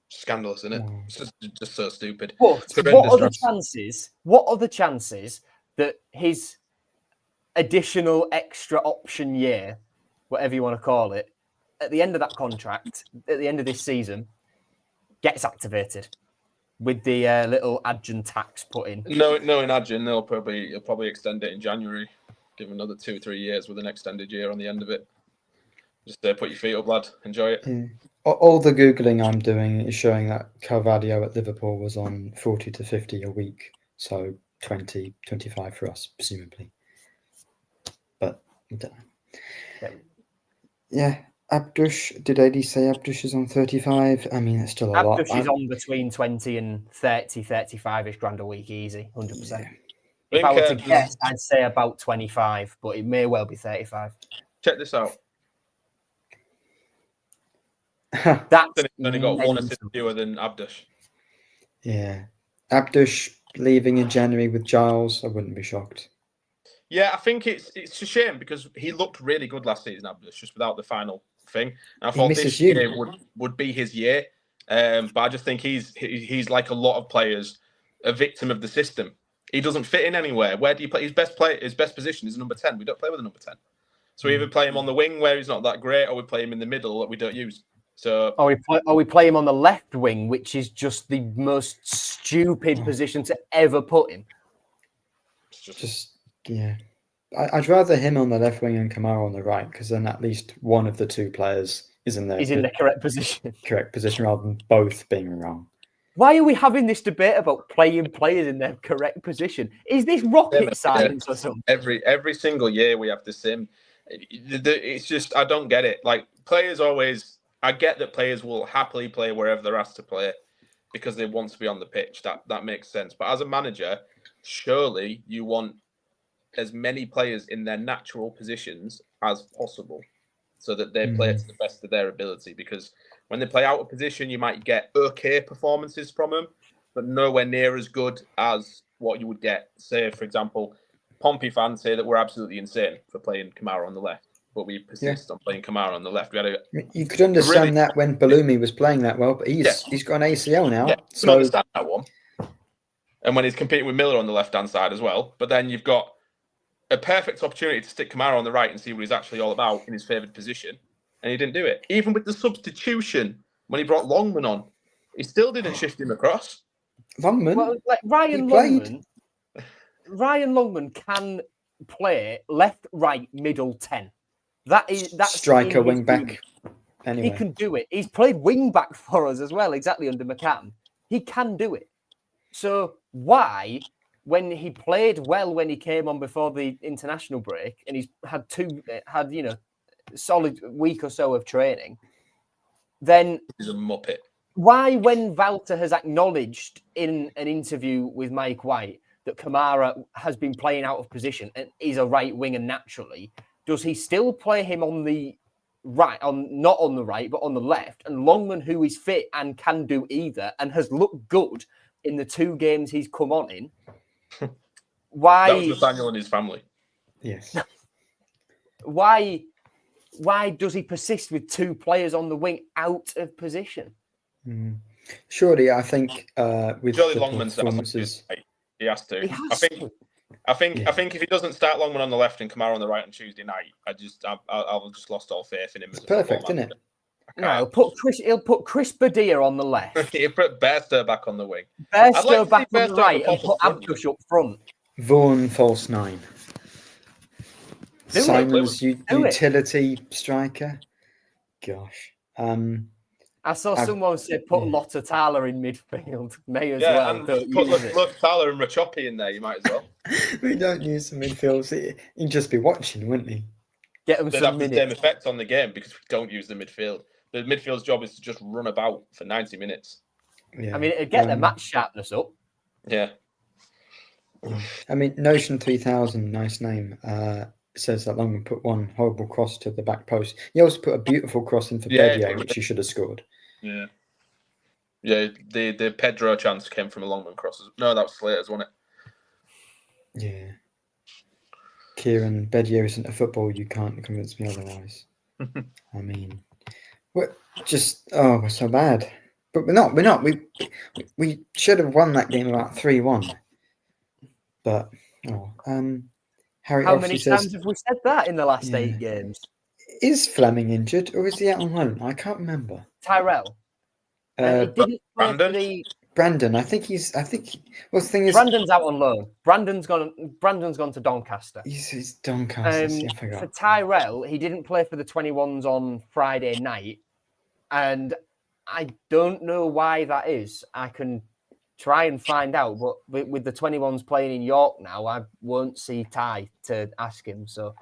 Scandalous, isn't it? It's just so stupid. But what are the chances? What are the chances that his additional extra option year, whatever you want to call it, at the end of that contract, at the end of this season, gets activated with the little adjun tax put in? No, in adjun, he'll probably extend it in January, give him another 2-3 years with an extended year on the end of it. Just put your feet up, lad. Enjoy it. Yeah. All the Googling I'm doing is showing that Carvalho at Liverpool was on 40 to 50 a week. So 20, 25 for us, presumably. But I don't know. Yeah. Abdush, did AD say Abdush is on 35? I mean, it's still a lot. Abdush is on between 20 and 30, 35-ish grand a week, easy, 100%. Yeah. If I were to guess, I'd say about 25, but it may well be 35. Check this out. That's only got one assist fewer than Abdush. Yeah. Abdush leaving in January with Giles, I wouldn't be shocked. Yeah, I think it's a shame because he looked really good last season, Abdush, just without the final thing. And I thought this year would be his year. But I just think he's like a lot of players, a victim of the system. He doesn't fit in anywhere. Where do you play? His best position is number 10. We don't play with a number 10. So we either play him on the wing where he's not that great, or we play him in the middle that we don't use. So, or we play him on the left wing, which is just the most stupid position to ever put him. Yeah. I'd rather him on the left wing and Kamara on the right, because then at least one of the two players is in the correct position. Correct position, rather than both being wrong. Why are we having this debate about playing players in their correct position? Is this rocket science or something? Every single year we have the same. It's just, I don't get it. Like, players always. I get that players will happily play wherever they're asked to play because they want to be on the pitch. That makes sense. But as a manager, surely you want as many players in their natural positions as possible so that they play to the best of their ability. Because when they play out of position, you might get okay performances from them, but nowhere near as good as what you would get. Say, for example, Pompey fans say that we're absolutely insane for playing Kamara on the left. But we persist on playing Kamara on the left. You could understand that when Balumi was playing that well, but he's got an ACL now. Yeah, you can understand that one. And when he's competing with Miller on the left-hand side as well. But then you've got a perfect opportunity to stick Kamara on the right and see what he's actually all about in his favoured position. And he didn't do it. Even with the substitution, when he brought Longman on, he still didn't shift him across. Longman? Well, like Ryan Longman can play left, right, middle 10. That's striker, wing back. Anyway. He can do it. He's played wing back for us as well, exactly under McCann. He can do it. So why, when he played well when he came on before the international break, and he's had solid week or so of training, then he's a muppet. Why, when Walter has acknowledged in an interview with Mike White that Kamara has been playing out of position and is a right winger naturally, does he still play him on the right, not on the right, but on the left? And Longman, who is fit and can do either, and has looked good in the 2 games he's come on in. Why? That was Nathaniel and his family. Yes. Why does he persist with 2 players on the wing out of position? Surely, I think with surely the Longman's performances, he has to. I think if he doesn't start Longman on the left and Kamara on the right on Tuesday night, I've just lost all faith in him. It's perfect, isn't it? No, he'll put Chris Badia on the left. He'll put Bairstow back on the wing. Bairstow back on the right and put Abdush up front. Vaughan false 9. Simon's utility striker. Gosh. I saw someone say put Lotta Thaler in midfield. May as well. And put Lotta Thaler and Rachopi in there. You might as well. We don't use the midfield. He'd just be watching, wouldn't he? Get them They'd some have minutes. the same effect on the game because we don't use the midfield. The midfield's job is to just run about for 90 minutes. Yeah. I mean, it'd get their match sharpness up. Yeah. I mean, Notion 3000, nice name, says that Longman put one horrible cross to the back post. He also put a beautiful cross in for Bedio, which he should have scored. Yeah. Yeah, the Pedro chance came from a Longman cross. No, that was Slater's, wasn't it? Yeah. Kieran, Bedio isn't a football. You can't convince me otherwise. I mean, we're so bad. But we're not. We should have won that game about 3-1. But Harry How obviously many says, times have we said that in the last 8 games? is Fleming injured or is he out on loan? I can't remember. Tyrell. And he didn't play for the... Brandon, I think. Well, the thing is, Brandon's out on loan. Brandon's gone to Doncaster. He's Doncaster. I forgot. For Tyrell, he didn't play for the 21s on Friday night, and I don't know why that is. I can try and find out, but with the 21s playing in York now, I won't see Ty to ask him. So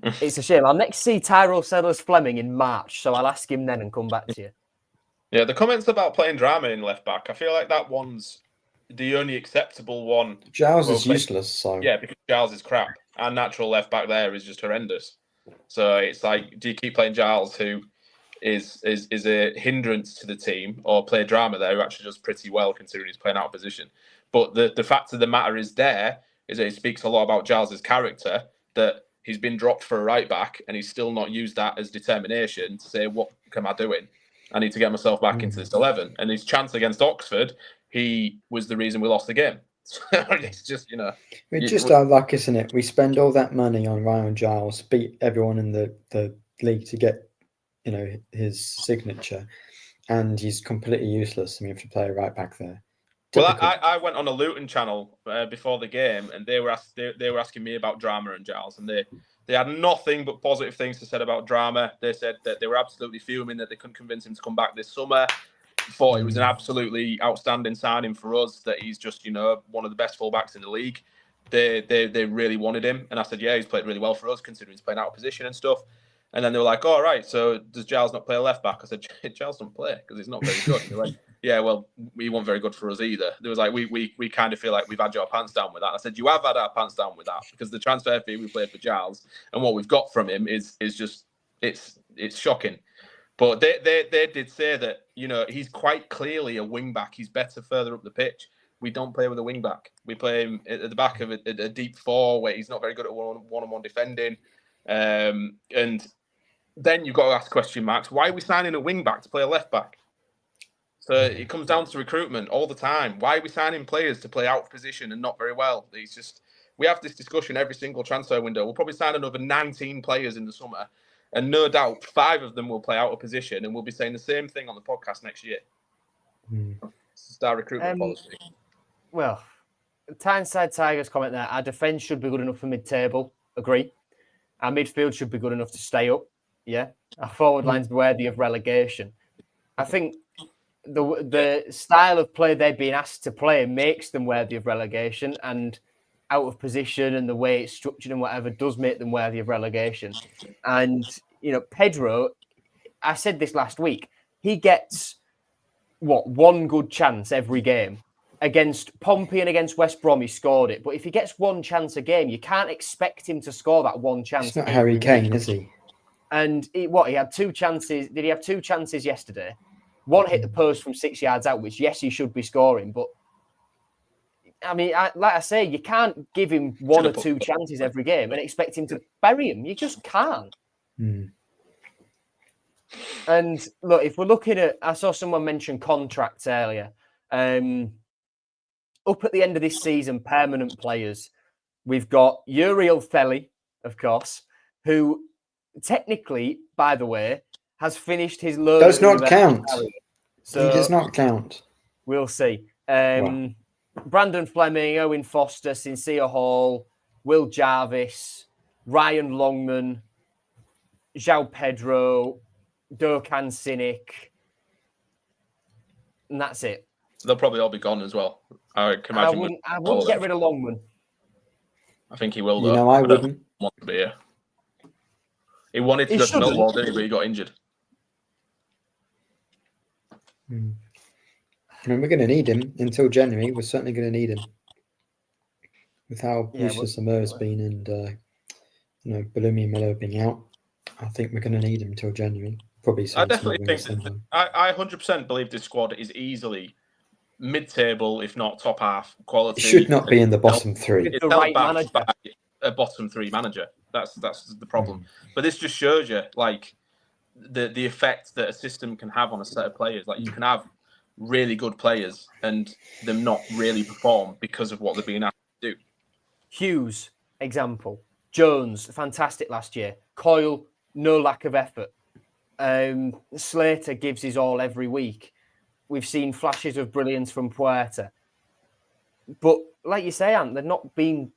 it's a shame. I'll next see Tyrell Sellers-Fleming in March, so I'll ask him then and come back to you. Yeah, the comments about playing drama in left back, I feel like that one's the only acceptable one. Giles is useless, so yeah, because Giles is crap. Our natural left back there is just horrendous. So it's like, do you keep playing Giles, who is a hindrance to the team, or play drama there, who actually does pretty well considering he's playing out of position? But the fact of the matter is that it speaks a lot about Giles's character, that he's been dropped for a right back and he's still not used that as determination to say, what am I doing? I need to get myself back into this 11. And his chance against Oxford, he was the reason we lost the game. So it's just, It's just our luck, isn't it? We spend all that money on Ryan Giles, beat everyone in the league to get, his signature, and he's completely useless, and we have to play a right back there. Typical. Well, I went on a Luton channel before the game, and they were asking me about drama and Giles, and they had nothing but positive things to say about drama. They said that they were absolutely fuming that they couldn't convince him to come back this summer. Thought it was an absolutely outstanding signing for us, that he's just, one of the best fullbacks in the league. They really wanted him. And I said, yeah, he's played really well for us considering he's playing out of position and stuff. And then they were like, all right, so does Giles not play a left back? I said, Giles don't play because he's not very good. And they're like, yeah, well, he wasn't very good for us either. There was like, we kind of feel like we've had our pants down with that. I said, you have had our pants down with that, because the transfer fee we played for Giles and what we've got from him is just, it's shocking. But they did say that, he's quite clearly a wing back. He's better further up the pitch. We don't play with a wing back. We play him at the back of a deep four where he's not very good at one-on-one defending. And then you've got to ask question marks. Why are we signing a wing back to play a left back? So it comes down to recruitment all the time. Why are we signing players to play out of position and not very well? It's just, we have this discussion every single transfer window. We'll probably sign another 19 players in the summer, and no doubt 5 of them will play out of position, and we'll be saying the same thing on the podcast next year. It's just our recruitment policy. Well, Tyneside Tigers comment there. Our defence should be good enough for mid-table. Agree. Our midfield should be good enough to stay up. Yeah. Our forward line's worthy of relegation. I think the style of play they're being asked to play makes them worthy of relegation, and out of position and the way it's structured and whatever does make them worthy of relegation. And, Pedro, I said this last week, he gets, one good chance every game. Against Pompey and against West Brom, he scored it. But if he gets one chance a game, you can't expect him to score that one chance. It's not Harry Kane, is he? And he had 2 chances. Did he have 2 chances yesterday? One hit the post from 6 yards out, which, yes, he should be scoring. But, I mean, like I say, you can't give him 1 or 2 chances every game and expect him to bury him. You just can't. And, look, if we're looking at... I saw someone mention contracts earlier. Up at the end of this season, permanent players, we've got Uriel Felly, of course, who technically, by the way, has finished his loan. Does not count. So he does not count. We'll see. Wow. Brandon Fleming, Owen Foster, Sincere Hall, Will Jarvis, Ryan Longman, João Pedro, Dokan Sinek, and that's it. They'll probably all be gone as well. I can imagine. I wouldn't get rid of Longman. I think he will, though. I wouldn't want to be here. He wanted to go to Millwall, didn't he? But he got injured. I mean, we're going to need him until January. We're certainly going to need him. With how useless Amur has been, and Balumi and Melo being out, I think we're going to need him until January. Probably. I definitely think. I 100% believe this squad is easily mid-table, if not top half quality. It should not be in the bottom 3. It's the right manager. A bottom 3 manager. That's the problem. But this just shows you, the effect that a system can have on a set of players. Like, you can have really good players and them not really perform because of what they're being asked to do. Hughes, example. Jones, fantastic last year. Coyle, no lack of effort. Slater gives his all every week. We've seen flashes of brilliance from Puerta. But like you say, Ant, they're not being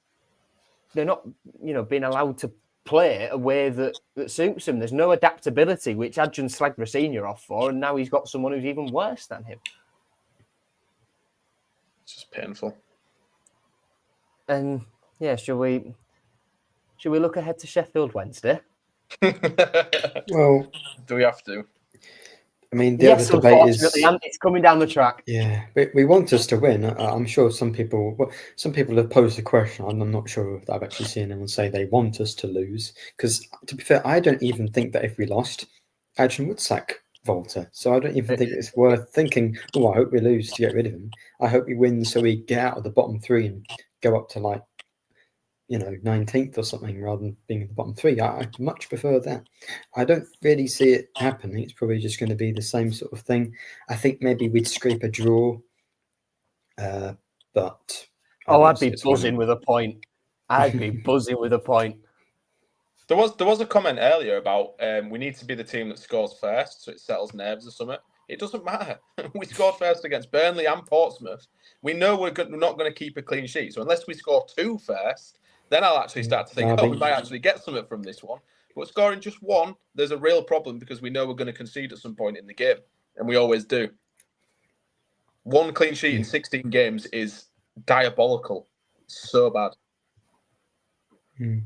allowed to play a way that suits him. There's no adaptability, which Adrian slagged Rosenior off for, and now he's got someone who's even worse than him. It's just painful. And yeah, should we look ahead to Sheffield Wednesday? Well, do we have to? I mean, the yes, other debate is, and it's coming down the track. Yeah, we want us to win. I'm sure some people have posed the question. I'm not sure if I've actually seen anyone say they want us to lose. Because to be fair, I don't even think that if we lost, Adrian would sack Volta. So I don't even think it's worth thinking, oh, I hope we lose to get rid of him. I hope we win so we get out of the bottom three and go up to 19th or something rather than being in the bottom three. I'd much prefer that. I don't really see it happening. It's probably just going to be the same sort of thing. I think maybe we'd scrape a draw, but I'd be buzzing with a point. I'd be buzzing with a point. There was a comment earlier about we need to be the team that scores first, so it settles nerves or something. It doesn't matter. We scored first against Burnley and Portsmouth. We know we're not going to keep a clean sheet. So unless we score 2 first, then I'll actually start to think, we might actually get something from this one. But scoring just 1, there's a real problem because we know we're going to concede at some point in the game. And we always do. 1 clean sheet in 16 games is diabolical. So bad.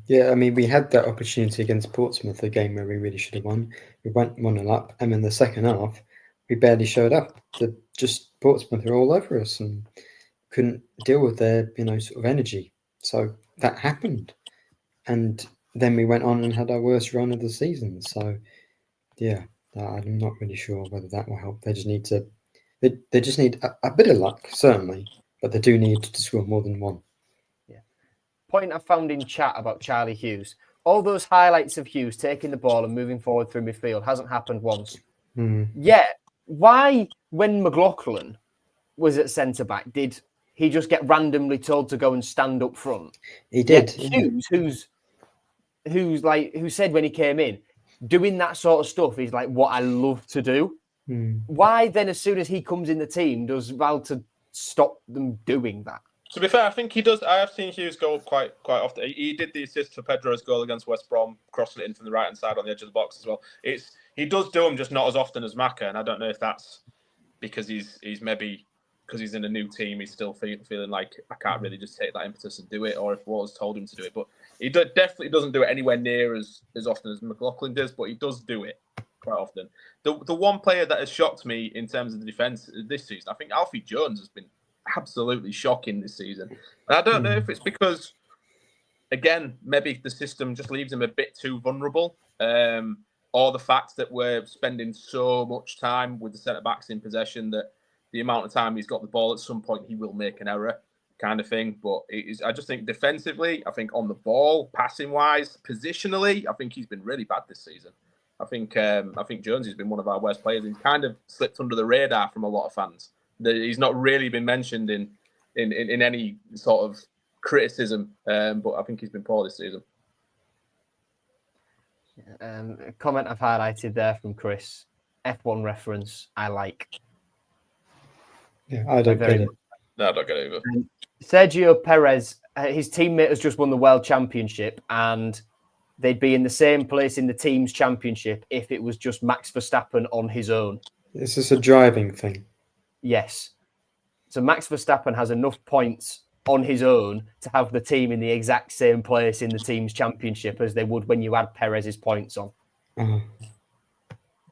Yeah, I mean, we had that opportunity against Portsmouth, a game where we really should have won. We went 1-0 up, and in the second half, we barely showed up. Portsmouth were all over us and couldn't deal with their, sort of energy. So that happened. And then we went on and had our worst run of the season. So, yeah, I'm not really sure whether that will help. They just need a bit of luck, certainly, but they do need to score more than 1. Point I found in chat about Charlie Hughes. All those highlights of Hughes taking the ball and moving forward through midfield hasn't happened once. Yeah. Why, when McLaughlin was at centre-back, did he just get randomly told to go and stand up front? He did. Hughes, who said when he came in, doing that sort of stuff is like what I love to do. Why then, as soon as he comes in the team, does Walter stop them doing that? To be fair, I think he does. I have seen Hughes go quite often. He did the assist for Pedro's goal against West Brom, crossing it in from the right hand side on the edge of the box as well. He does do them, just not as often as Maka, and I don't know if that's because he's maybe because he's in a new team, he's still feeling like I can't really just take that impetus and do it, or if Waters told him to do it. But he definitely doesn't do it anywhere near as often as McLaughlin does, but he does do it quite often. The one player that has shocked me in terms of the defence this season, I think Alfie Jones has been absolutely shocking this season. And I don't know if it's because, again, maybe the system just leaves him a bit too vulnerable, or the fact that we're spending so much time with the centre-backs in possession that the amount of time he's got the ball, at some point he will make an error kind of thing. But I just think defensively, I think on the ball, passing-wise, positionally, I think he's been really bad this season. I think Jones has been one of our worst players. He's kind of slipped under the radar from a lot of fans. He's not really been mentioned in any sort of criticism, but I think he's been poor this season. A comment I've highlighted there from Chris, F1 reference, I like. Yeah, I don't get it. No, I don't get it either. Sergio Perez, his teammate has just won the World Championship, and they'd be in the same place in the team's championship if it was just Max Verstappen on his own. This is a driving thing. Yes. So Max Verstappen has enough points on his own to have the team in the exact same place in the team's championship as they would when you add Perez's points on.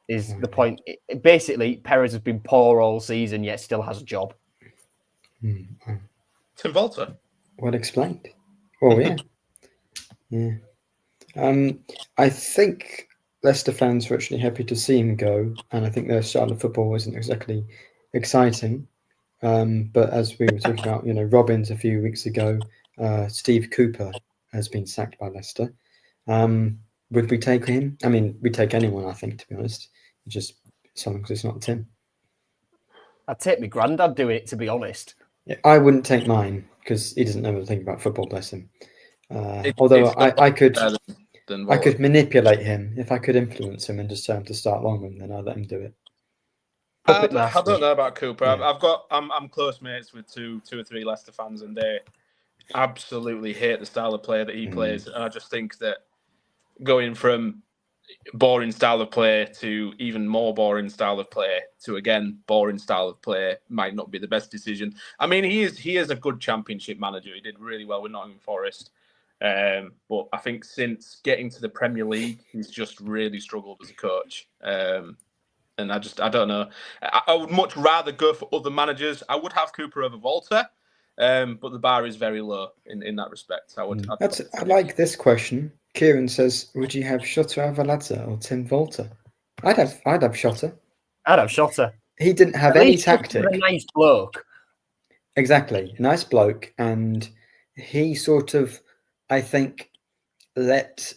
Is the point. Basically, Perez has been poor all season, yet still has a job. Tim Volta. Well explained. Oh, yeah. Yeah. I think Leicester fans were actually happy to see him go, and I think their style of football isn't exactly exciting. But as we were talking about, Robbins a few weeks ago, Steve Cooper has been sacked by Leicester. would we take him? I mean, we'd take anyone, I think, to be honest. Just as long as it's not Tim. I'd take my granddad doing it, to be honest. Yeah, I wouldn't take mine because he doesn't know anything about football, bless him. It's Although not I could better than I Walter. could manipulate him. If I could influence him and just tell him to start Longman, then I'd let him do it. I don't know about Cooper. Yeah. I'm close mates with two or three Leicester fans, and they absolutely hate the style of play that he plays. And I just think that going from boring style of play to even more boring style of play to again boring style of play might not be the best decision. I mean, he is a good Championship manager. He did really well with Nottingham Forest, but I think since getting to the Premier League, he's just really struggled as a coach. And I don't know. I would much rather go for other managers. I would have Cooper over Volta, but the bar is very low in that respect. I like this question. Kieran says, "Would you have Shotter Avaladze or Tim Volta?" I'd have Shotter. I'd have Shotter. He didn't have At any least tactic. A nice bloke. Exactly, a nice bloke, and he sort of, I think, let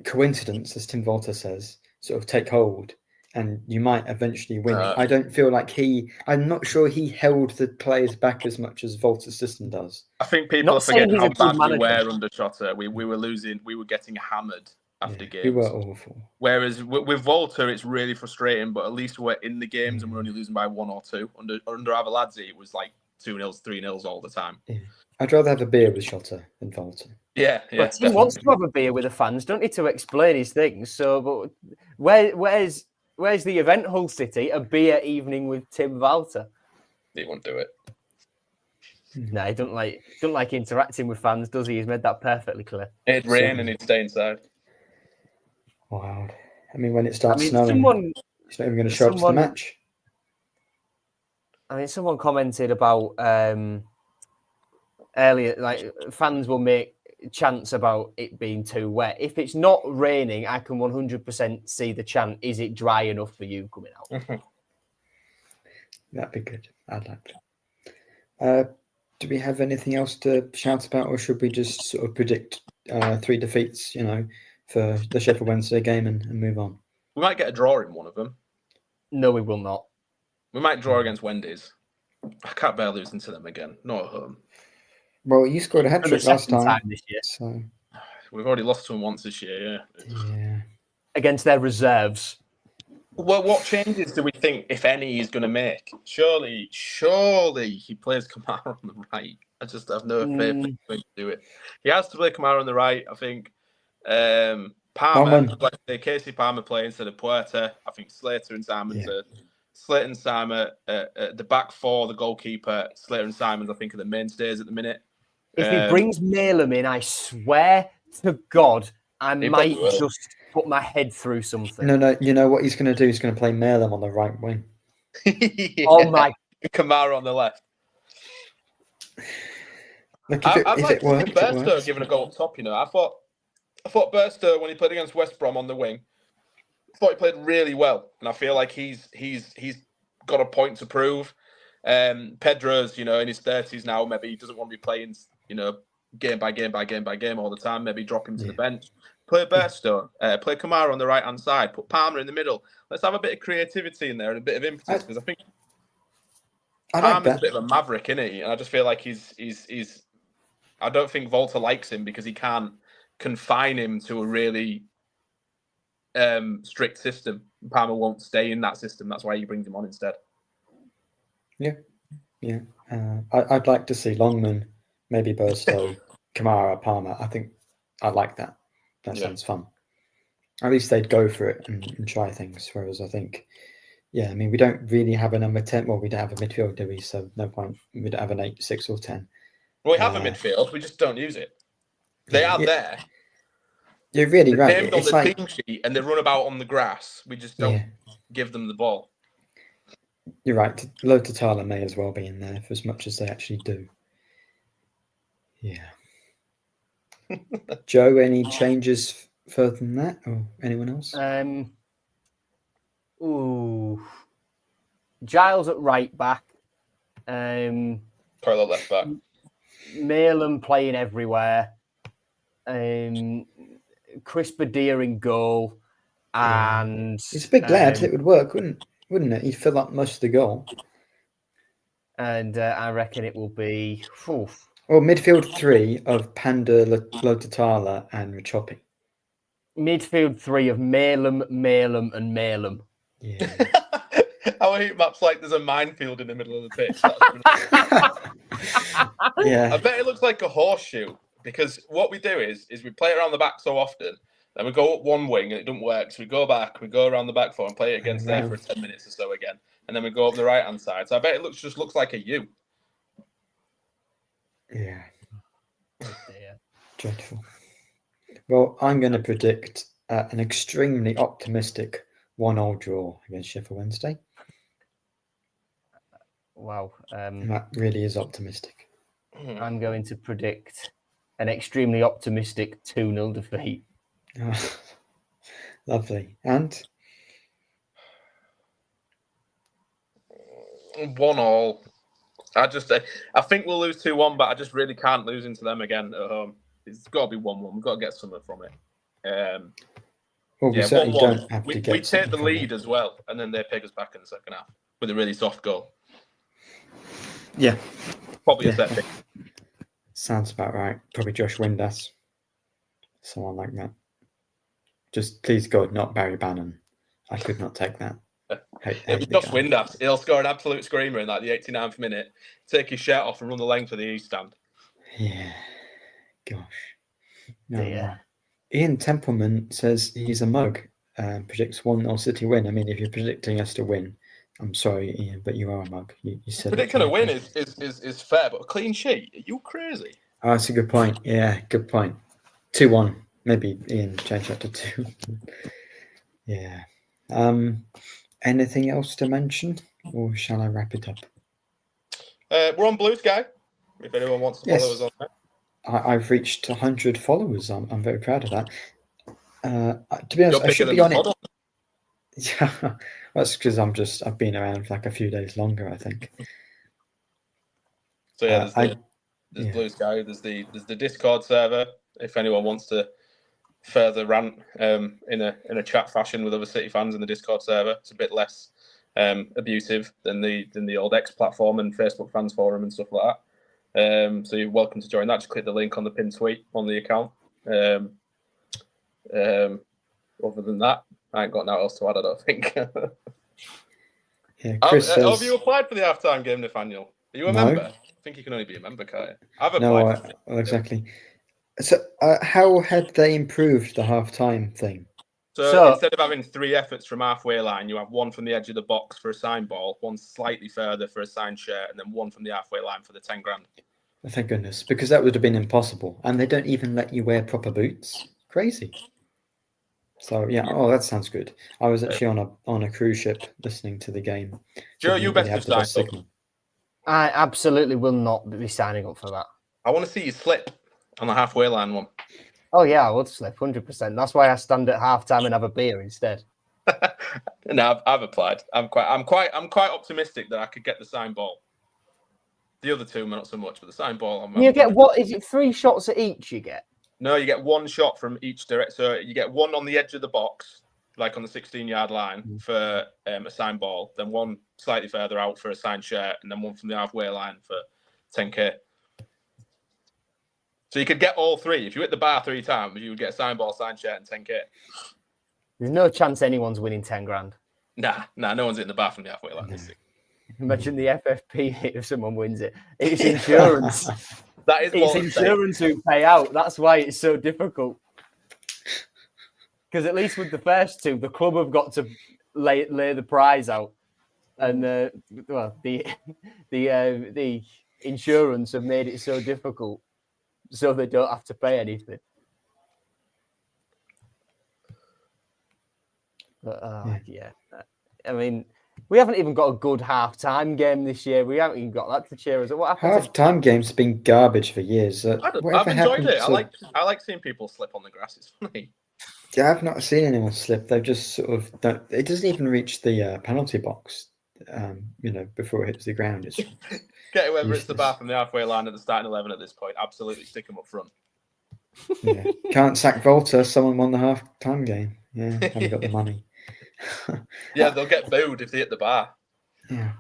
coincidence, as Tim Volta says, sort of take hold, and you might eventually win. I don't feel like I'm not sure he held the players back as much as Volta's system does. I think people are forgetting how bad we were under Shotter. We were losing. We were getting hammered after games. We were awful. Whereas with Volta, it's really frustrating, but at least we're in the games and we're only losing by 1 or 2. Under Avaladze, it was like 2-0, 3-0 all the time. Yeah. I'd rather have a beer with Shotter than Volta. Yeah. But Tim wants to have a beer with the fans, don't need to explain his things. So, but where's the event Hull City? A beer evening with Tim Volta. He won't do it. No, he don't like interacting with fans, does he? He's made that perfectly clear. It'd rain and he'd stay inside. Wow. I mean, when it starts snowing, he's not even going to show up to the match. I mean, someone commented about earlier, like fans will make chants about it being too wet. If it's not raining, I can 100% see the chant. Is it dry enough for you coming out? That'd be good. I'd like that. Do we have anything else to shout about, or should we just sort of predict 3 defeats, for the Sheffield Wednesday game and move on? We might get a draw in one of them. No, we will not. We might draw against Wendy's. I can't bear losing to them again. Not at home. Well, you scored a hat-trick last time this year. So we've already lost to them once this year, yeah. Against their reserves. Well, what changes do we think, if any, he's going to make? Surely he plays Kamara on the right. I just have no faith in him to do it. He has to play Kamara on the right, I think. Palmer, Casey Palmer play instead of Puerta. I think Slater and Simons Slater and Simon, the back four, the goalkeeper, Slater and Simons, I think, are the mainstays at the minute. If he brings Malem in, I swear to God, I might just put my head through something. No, you know what he's going to do? He's going to play Malem on the right wing. Oh my! Kamara on the left. Look, I'd like it works, to see Burstow given a goal up top. I thought Burstow, when he played against West Brom on the wing, I thought he played really well, and I feel like he's got a point to prove. Pedro's, in his 30s now. Maybe he doesn't want to be playing, game by game all the time. Maybe drop him to the bench. Play Burstow, play Kamara on the right hand side, put Palmer in the middle. Let's have a bit of creativity in there and a bit of impetus, because I think Palmer's a bit of a maverick, isn't he? And I just feel like he's. I don't think Volta likes him because he can't confine him to a really strict system. Palmer won't stay in that system. That's why he brings him on instead. Yeah. I'd like to see Longman, maybe Burstow, Kamara, Palmer. I think I'd like that. That sounds fun. At least they'd go for it and try things. Whereas I think, we don't really have a number 10. Well, we don't have a midfield, do we? So no point. We don't have an 8, 6 or 10. Well, we have a midfield. We just don't use it. They are there. You're really right. They're named on the team sheet and they run about on the grass. We just don't give them the ball. You're right. Lo Tatala may as well be in there for as much as they actually do. Yeah. Joe, any changes further than that, or anyone else? Giles at right back. Carlo left back. Malem playing everywhere. Chris Badir in goal, and he's a big lad. It would work, wouldn't it? He'd fill up most of the goal. And I reckon it will be. Well, midfield 3 of Panda, Lotatala, and Rachopi. Midfield 3 of Malum, and Malum. Yeah. Our heat map's like there's a minefield in the middle of the pitch. Yeah. I bet it looks like a horseshoe, because what we do is we play it around the back so often, then we go up one wing and it doesn't work, so we go back, we go around the back four and play it against there for 10 minutes or so again, and then we go up the right hand side. So I bet it just looks like a U. Yeah. Oh dear. Dreadful. Well, I'm going to predict an extremely optimistic 1-1 draw against Sheffield Wednesday. Wow. That really is optimistic. I'm going to predict an extremely optimistic 2-0 defeat. Oh, lovely. And 1-1. I think we'll lose 2-1, but I just really can't lose into them again at home. It's got to be 1-1. We've got to get something from it. well, we certainly 1-1. don't have to get. We take the lead as well, and then they pick us back in the second half with a really soft goal. Yeah. Probably a set pick. Sounds about right. Probably Josh Windass. Someone like that. Just please God, not Barry Bannon. I could not take that. It'll be Josh Windass. He'll score an absolute screamer in like the 89th minute, take his shirt off and run the length of the East Stand. Yeah. Gosh. No. Yeah. Ian Templeman says he's a mug. Predicts 1-0 City win. I mean, if you're predicting us to win, I'm sorry, Ian, but you are a mug. You said predicting a win is fair, but a clean sheet? Are you crazy? Oh, that's a good point. Yeah, good point. 2-1. Maybe Ian change that to 2. Yeah. Anything else to mention, or shall I wrap it up? We're on Blue Sky. If anyone wants to follow us on there. I've reached 100 followers. I'm very proud of that. To be honest, I should be on it. Yeah, that's because I've been around for like a few days longer, I think. So yeah, there's Blue Sky. There's the Discord server. If anyone wants to further rant in a chat fashion with other City fans in the Discord server, it's a bit less abusive than the old X platform and Facebook fans forum and stuff like that. So you're welcome to join that. Just click the link on the pinned tweet on the account. Other than that, I ain't got nothing else to add, I don't think. Yeah, Chris says, have you applied for the halftime game, Nathaniel? Are you a member? I think you can only be a member, can't you? I've applied. No, exactly. So, how had they improved the halftime thing? So instead of having 3 efforts from halfway line, you have 1 from the edge of the box for a signed ball, 1 slightly further for a signed shirt, and then 1 from the halfway line for the 10 grand. Thank goodness, because that would have been impossible. And they don't even let you wear proper boots. Crazy. So yeah, that sounds good. I was actually on a cruise ship listening to the game. Joe, you best have signed signal. I absolutely will not be signing up for that. I want to see you slip on the halfway line one. Oh yeah, I would slip 100%. That's why I stand at halftime and have a beer instead. No, I've applied. I'm quite optimistic that I could get the signed ball. The other 2 not so much, but the signed ball. You get what? Is it 3 shots at each? You get? No, you get 1 shot from each direct. So you get 1 on the edge of the box, like on the 16-yard line for a signed ball, then 1 slightly further out for a signed shirt, and then 1 from the halfway line for 10k. So you could get all 3. If you hit the bar 3 times, you would get a signed ball, signed shirt, and 10k. There's no chance anyone's winning 10 grand. Nah, no one's hitting the bar from the halfway line. Imagine the FFP hit if someone wins it. It's insurance. It's insurance who pay out. That's why it's so difficult. Because at least with the first 2, the club have got to lay the prize out, and the insurance have made it so difficult, so they don't have to pay anything. But yeah, I mean, we haven't even got a good half-time game this year. We haven't even got that to cheer us. What happened? Half-time games have been garbage for years. I've enjoyed it. I like seeing people slip on the grass. It's funny. Yeah, I've not seen anyone slip. They've just sort of don't. It doesn't even reach the penalty box. Before it hits the ground. It's get whoever it's the bar from the halfway line at the starting 11 at this point. Absolutely stick them up front. Yeah. Can't sack Volta. Someone won the half-time game. Yeah, haven't got the money. Yeah, they'll get booed if they hit the bar. Yeah.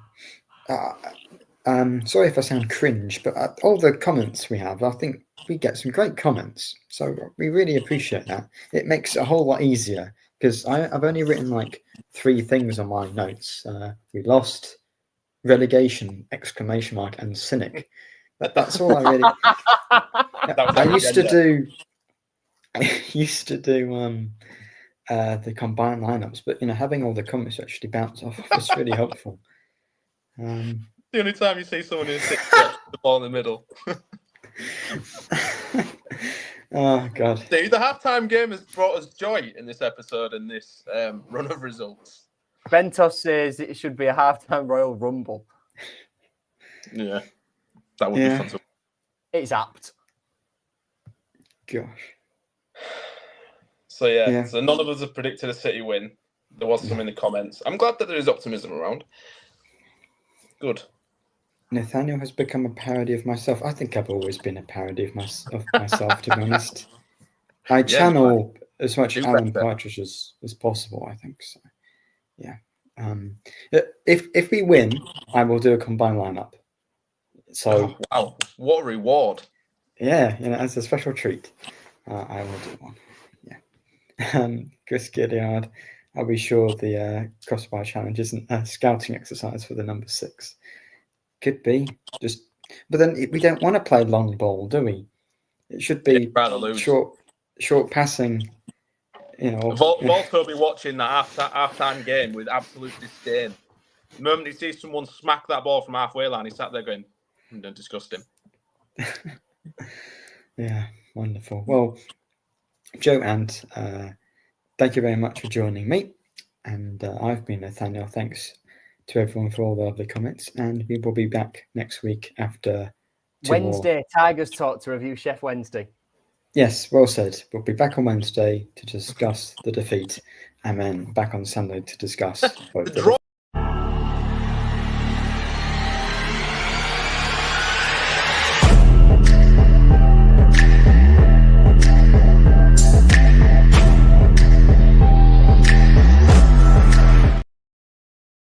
Sorry if I sound cringe, but all the comments we have, I think we get some great comments. So we really appreciate that. It makes it a whole lot easier because I've only written like 3 things on my notes. We lost, relegation, ! And cynic. That's all I really. I used to do the combined lineups, but having all the comments actually bounce off was really helpful. The only time you see someone who's the ball in the middle. Oh God! The halftime game has brought us joy in this episode and this run of results. Bentos says it should be a halftime Royal Rumble. Yeah, that would be fun. It's apt. Gosh. So yeah, so none of us have predicted a City win. There was some in the comments. I'm glad that there is optimism around. Good. Nathaniel has become a parody of myself. I think I've always been a parody of myself, to be honest. I channel as much Alan Partridge as possible, I think. So, yeah. If we win, I will do a combined lineup. So, wow, what a reward! Yeah, as a special treat, I will do one. Yeah. Chris Gilliard, I'll be sure the crossbar challenge isn't a scouting exercise for the number 6. Could be but then we don't want to play long ball, do we? It should be short passing. Volta will be watching that half-time game with absolute disdain. The moment he sees someone smack that ball from halfway line, he sat there going, "Don't disgust him." Yeah, wonderful. Well, Joe and thank you very much for joining me. And I've been Nathaniel. Thanks to everyone for all the lovely comments, and we will be back next week after Wednesday. Tigers talk to review Sheffield Wednesday. Yes, well said. We'll be back on Wednesday to discuss the defeat, and then back on Sunday to discuss the draw.